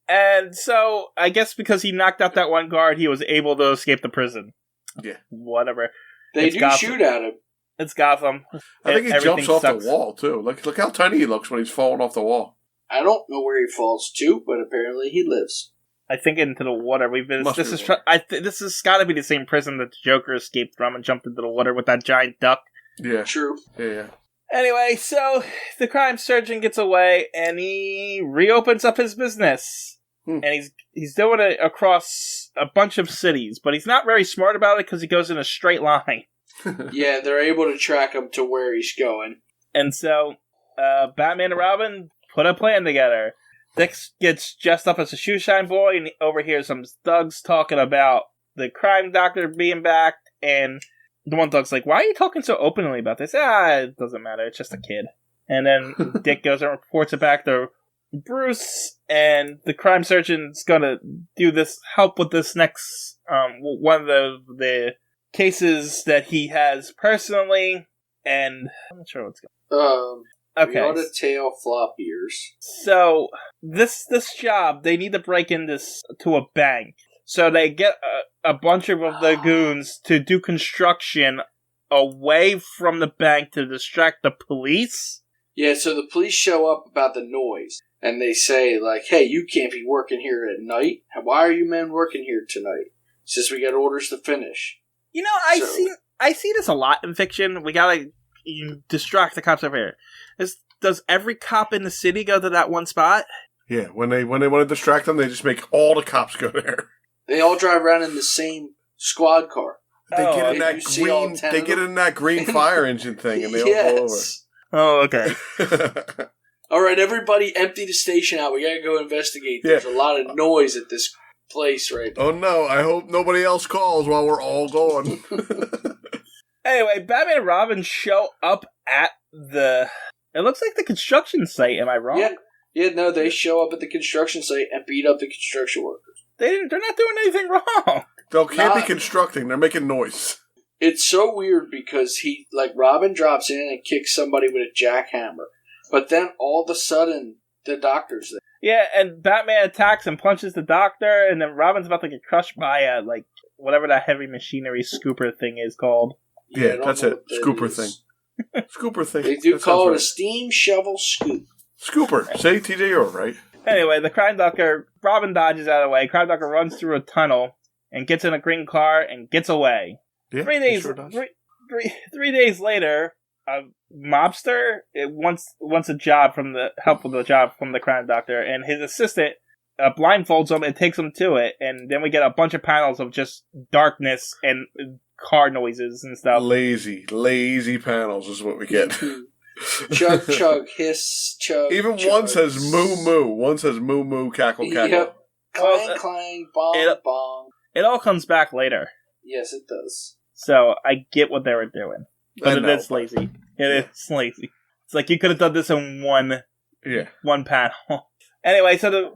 And so, I guess because he knocked out that one guard, he was able to escape the prison. Yeah. Whatever. They do shoot at him. It's Gotham. I think he jumps off the wall, too. Look how tiny he looks when he's falling off the wall. I don't know where he falls to, but apparently he lives. I think into the water. This has got to be the same prison that the Joker escaped from and jumped into the water with that giant duck. Yeah, true. Yeah. Anyway, so the crime surgeon gets away and he reopens up his business, and he's doing it across a bunch of cities, but he's not very smart about it because he goes in a straight line. Yeah, they're able to track him to where he's going, and so Batman and Robin put a plan together. Dick gets dressed up as a shoeshine boy and overhears some thugs talking about the crime doctor being back, and the one thug's like, why are you talking so openly about this? It doesn't matter, it's just a kid. And then Dick goes and reports it back to Bruce, and the crime surgeon's gonna help with this next, one of the cases that he has personally, and I'm not sure what's going on. Okay. We ought to tail flop ears. So, this job, they need to break into a bank. So they get a bunch of the goons to do construction away from the bank to distract the police. Yeah, so the police show up about the noise. And they say, like, hey, you can't be working here at night. Why are you men working here tonight? Since we got orders to finish. You know, I see this a lot in fiction. We gotta distract the cops over here. Does every cop in the city go to that one spot? Yeah, when they want to distract them, they just make all the cops go there. They all drive around in the same squad car. They get in that green fire engine thing, and they all go over. Oh, okay. All right, everybody, empty the station out. We gotta go investigate. There's a lot of noise at this place right now. Oh no! I hope nobody else calls while we're all gone. Anyway, Batman and Robin show up at it looks like the construction site. Am I wrong? Yeah. No, they show up at the construction site and beat up the construction workers. They're not doing anything wrong. They can't be constructing. They're making noise. It's so weird because Robin drops in and kicks somebody with a jackhammer, but then all of a sudden the doctor's there. Yeah, and Batman attacks and punches the doctor, and then Robin's about to get crushed by whatever that heavy machinery scooper thing is called. Yeah, that's it. Scooper thing. Scooper thing. They do call it a steam shovel scoop. Scooper. Say TJ, you're right. Anyway, the crime doctor, Robin dodges out of the way. Crime doctor runs through a tunnel and gets in a green car and gets away. Yeah, 3 days. three days later, a mobster wants a job from the help with the job from the crime doctor, and his assistant blindfolds him and takes him to it, and then we get a bunch of panels of just darkness and car noises and stuff. Lazy panels is what we get. Chug, chug, hiss, chug. Even chug. one says moo moo. One says moo moo, cackle cackle. Yep. Clang, clang, bong, bong. It all comes back later. Yes, it does. So I get what they were doing, but it is lazy. It is lazy. It's like you could have done this in one panel. Anyway, so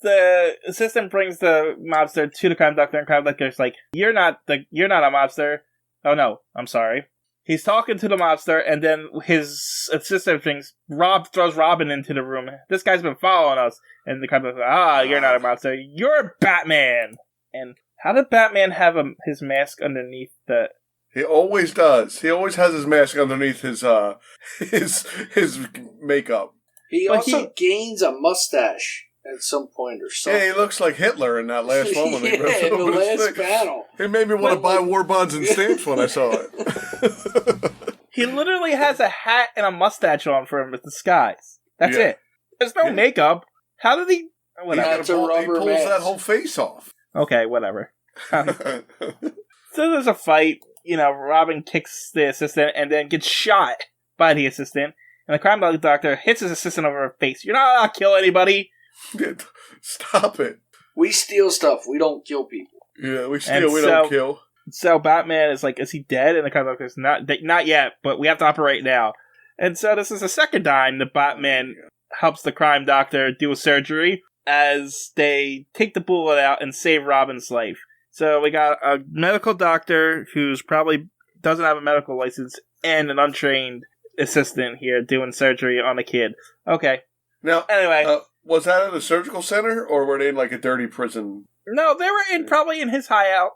the assistant brings the mobster to the crime doctor, and crime doctor's like, "You're not a mobster." Oh no, I'm sorry. He's talking to the mobster, and then his assistant throws Robin into the room. This guy's been following us, and the crime doctor's you're not a mobster. You're Batman. And how did Batman have his mask underneath the? He always does. He always has his mask underneath his makeup. He also gains a mustache at some point or something. Yeah, he looks like Hitler in that last one. When in the last panel. It made me want to buy war bonds and stamps when I saw it. He literally has a hat and a mustache on for him as disguise. That's it. There's no makeup. How did he? Whatever. He pulls that whole face off. Okay, whatever. So there's a fight. Robin kicks the assistant and then gets shot by the assistant. And the crime doctor hits his assistant over her face. You're not allowed to kill anybody. Stop it. We steal stuff. We don't kill people. Yeah, we steal. We don't kill. So Batman is like, is he dead? And the crime doctor is not yet, but we have to operate now. And so this is the second time that Batman helps the crime doctor do a surgery as they take the bullet out and save Robin's life. So we got a medical doctor who's probably doesn't have a medical license and an untrained assistant here doing surgery on a kid. Okay. Now, anyway. Was that at a surgical center, or were they in like a dirty prison? No, they were probably in his hideout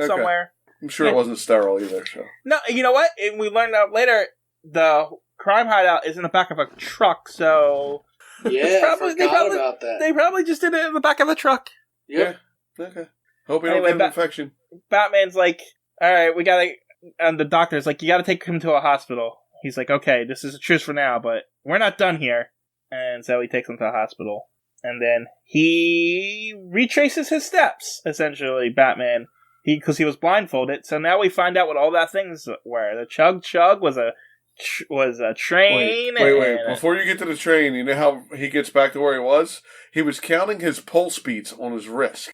somewhere. I'm sure it wasn't sterile either. So. No, you know what? And we learned out later, the crime hideout is in the back of a truck, so... Yeah, I forgot about that. They probably just did it in the back of the truck. Yeah. Okay. Hope he don't get an infection. Batman's like, alright, we gotta... And the doctor's like, you gotta take him to a hospital. He's like, okay, this is a truce for now, but we're not done here. And so he takes him to a hospital. And then he retraces his steps, essentially, Batman. Because he was blindfolded. So now we find out what all that things were. The Chug Chug was a train. Wait. Before you get to the train, you know how he gets back to where he was? He was counting his pulse beats on his wrist.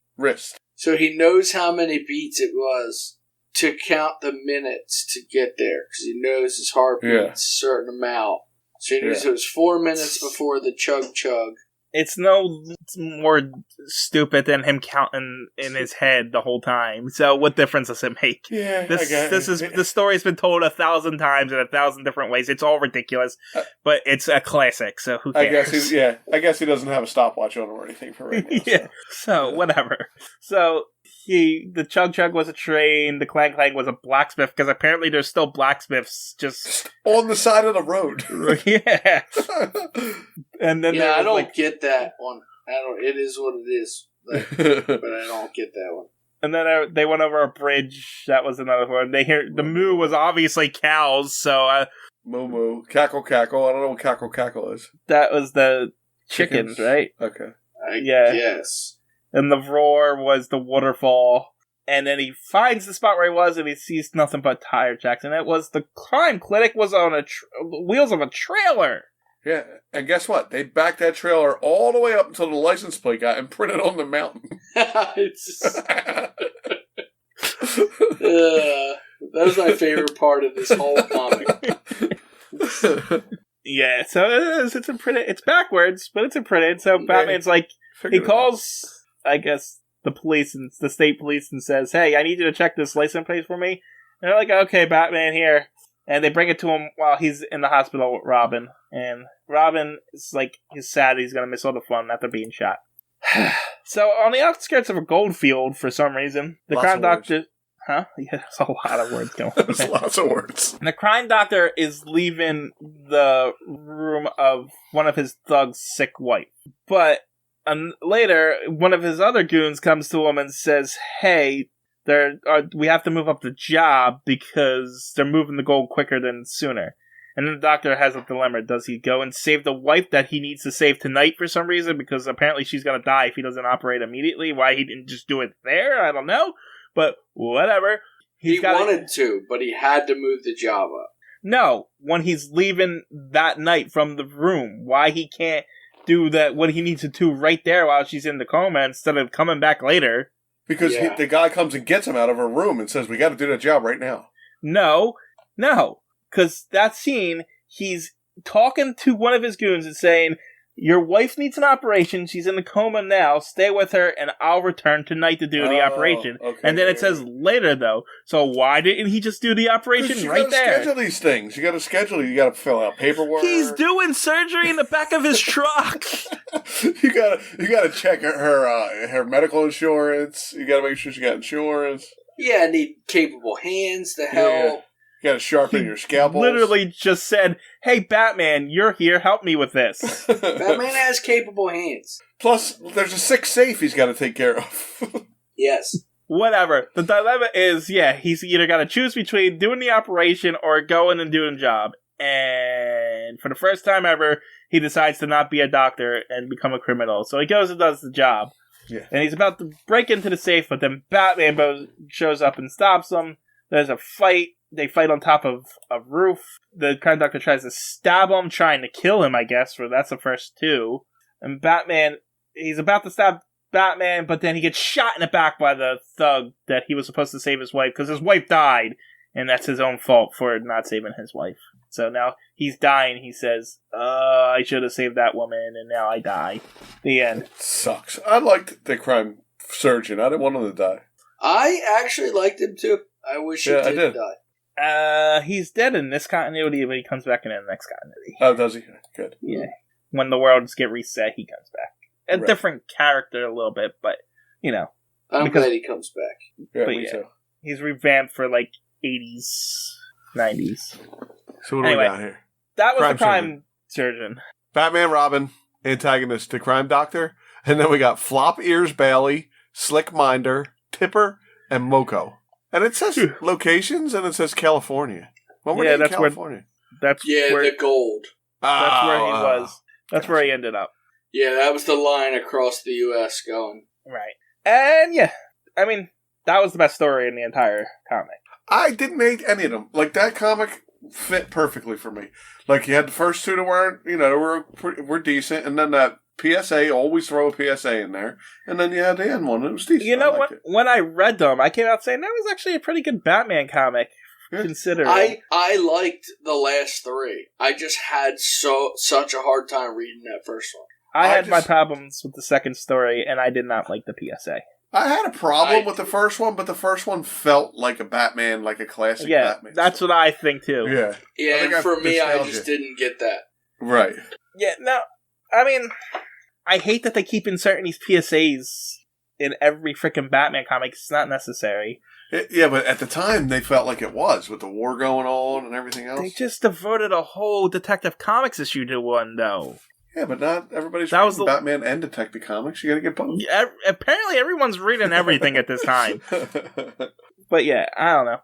So he knows how many beats it was to count the minutes to get there. Because he knows his heartbeat's a certain amount. So he knows it was 4 minutes before the Chug Chug. It's no more stupid than him counting in his head the whole time. So what difference does it make? Yeah, the story's been told 1,000 times in 1,000 different ways. It's all ridiculous, but it's a classic. So who cares? I guess he doesn't have a stopwatch on him or anything for right now. Yeah. So whatever. So the Chug Chug was a train. The Clang Clang was a blacksmith because apparently there's still blacksmiths just on the side of the road. Yeah. And then I don't get that one. It is what it is, but I don't get that one. And then they went over a bridge. That was another one. They hear the moo was obviously cows. So moo moo, cackle cackle. I don't know what cackle cackle is. That was the chickens, right? Okay. I guess. And the roar was the waterfall. And then he finds the spot where he was, and he sees nothing but tire tracks. And it was the crime clinic was on wheels of a trailer. Yeah, and guess what? They backed that trailer all the way up until the license plate got imprinted on the mountain. That was my favorite part of this whole comic. Yeah, so it's imprinted. It's backwards, but it's imprinted. So Batman's like, he calls, I guess, the police and the state police and says, "Hey, I need you to check this license plate for me." And they're like, "Okay, Batman, here." And they bring it to him while he's in the hospital with Robin. And Robin is like, he's sad he's going to miss all the fun after being shot. So, on the outskirts of a gold field, for some reason, the crime doctor... Huh? Yeah, there's a lot of words going on. There's lots of words. The crime doctor is leaving the room of one of his thug's sick wife. But later, one of his other goons comes to him and says, "Hey, we have to move up the job because they're moving the gold quicker than sooner. And then the doctor has a dilemma. Does he go and save the wife that he needs to save tonight for some reason? Because apparently she's going to die if he doesn't operate immediately. Why he didn't just do it there, I don't know. But whatever. He wanted to, but he had to move the job up. No, when he's leaving that night from the room. Why he can't do that? What he needs to do right there while she's in the coma instead of coming back later. Because the guy comes and gets him out of her room and says, we got to do that job right now. No. Because that scene, he's talking to one of his goons and saying, your wife needs an operation. She's in the coma now. Stay with her, and I'll return tonight to do the operation. Okay, and then it says later, though. So why didn't he just do the operation right there? You got to schedule these things. You got to schedule. You got to fill out paperwork. He's doing surgery in the back of his truck. You got to check her medical insurance. You got to make sure she got insurance. Yeah, need capable hands to help. Yeah. You gotta sharpen your scalpels. Literally just said, hey, Batman, you're here, help me with this. Batman has capable hands. Plus, there's a sick safe he's gotta take care of. Yes. Whatever. The dilemma is, he's either gotta choose between doing the operation or going and doing the job. And for the first time ever, he decides to not be a doctor and become a criminal. So he goes and does the job. Yeah. And he's about to break into the safe, but then Batman shows up and stops him. There's a fight. They fight on top of a roof. The crime doctor tries to stab him, trying to kill him, I guess, for that's the first two. And Batman, he's about to stab Batman, but then he gets shot in the back by the thug that he was supposed to save his wife, because his wife died, and that's his own fault for not saving his wife. So now he's dying, he says, I should have saved that woman, and now I die. The end. It sucks. I liked the crime surgeon. I didn't want him to die. I actually liked him, too. I wish he did die. He's dead in this continuity, but he comes back in the next continuity. Oh, does he? Good. Yeah. When the worlds get reset, he comes back. A different character a little bit, but, I'm glad he comes back. Yeah, me too. He's revamped for, 80s, 90s. So what do we got here? That was the crime surgeon. Batman, Robin, antagonist, the crime doctor. And then we got Flop Ears Bailey, Slick Minder, Tipper, and Moko. And it says locations, and it says California. When were they in California? The gold. That's where he was. That's where he ended up. Yeah, that was the line across the U.S. going. Right. And, that was the best story in the entire comic. I didn't hate any of them. That comic fit perfectly for me. You had the first two that weren't, were decent, and then that P.S.A. always throw a P.S.A. in there, and then you had the end one. It was decent. You know what? When I read them, I came out saying that was actually a pretty good Batman comic. Yeah. Considering I liked the last three. I just had such a hard time reading that first one. I had my problems with the second story, and I did not like the P.S.A. I had a problem with the first one, but the first one felt like a Batman, like a classic Batman. That's story. what I think too. Yeah. Yeah, and for me, I just didn't get that. Right. Yeah. No. I hate that they keep inserting these PSAs in every freaking Batman comic. It's not necessary. Yeah, but at the time, they felt like it was, with the war going on and everything else. They just devoted a whole Detective Comics issue to one, though. Yeah, but not everybody's reading Batman and Detective Comics. You gotta get both. Yeah, apparently, everyone's reading everything at this time. But yeah, I don't know.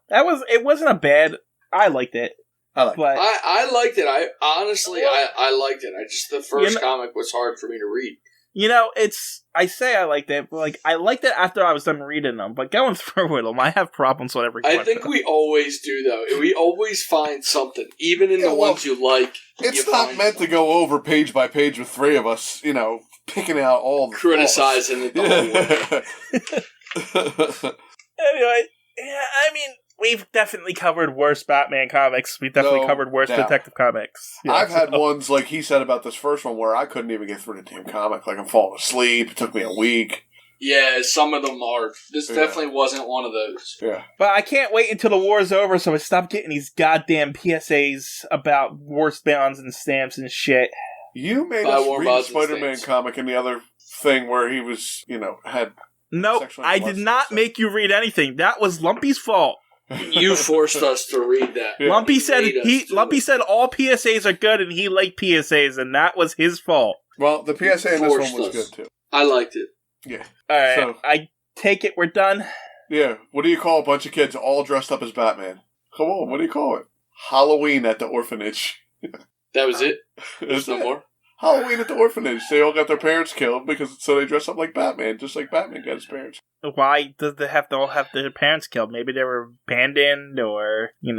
It wasn't a bad... I liked it. I liked it. I honestly liked it. The first comic was hard for me to read. I say I liked it, but I liked it after I was done reading them. But going through with them, I have problems with every I think we always do, though. We always find something, even in the ones you like. It's not meant to go over page by page with three of us, picking out all the criticizing it the whole way. Anyway, we've definitely covered worse Batman comics. We've definitely covered worse Detective Comics. I've had ones, like he said about this first one, where I couldn't even get through the damn comic. I'm falling asleep. It took me a week. Yeah, some of them are. This definitely wasn't one of those. Yeah. But I can't wait until the war's over so I stop getting these goddamn PSAs about worst bonds and stamps and shit. You made us read the Spider-Man comic and the other thing where he was, had... Nope, I did not make you read anything. That was Lumpy's fault. You forced us to read that. Yeah. Lumpy said all PSAs are good and he liked PSAs and that was his fault. Well, the PSA in this one was good too. I liked it. Yeah. Alright, I take it we're done? Yeah, what do you call a bunch of kids all dressed up as Batman? Come on, what do you call it? Halloween at the orphanage. That was it? There's no more? Halloween at the orphanage. They all got their parents killed so they dress up like Batman, just like Batman got his parents. Why does they have to all have their parents killed? Maybe they were abandoned or, Yeah,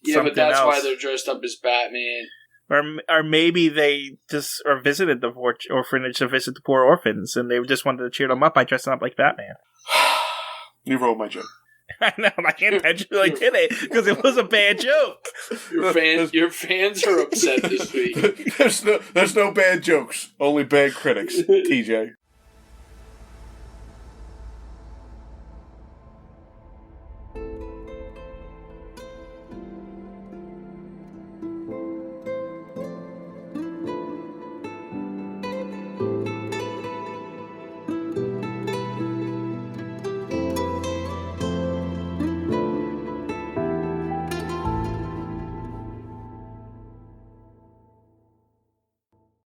something but that's else. why they're dressed up as Batman. Or maybe they just visited the orphanage to visit the poor orphans, and they just wanted to cheer them up by dressing up like Batman. You ruined my joke. I know, I intentionally did it, because it was a bad joke. Your fans are upset this week. There's no bad jokes, only bad critics, TJ.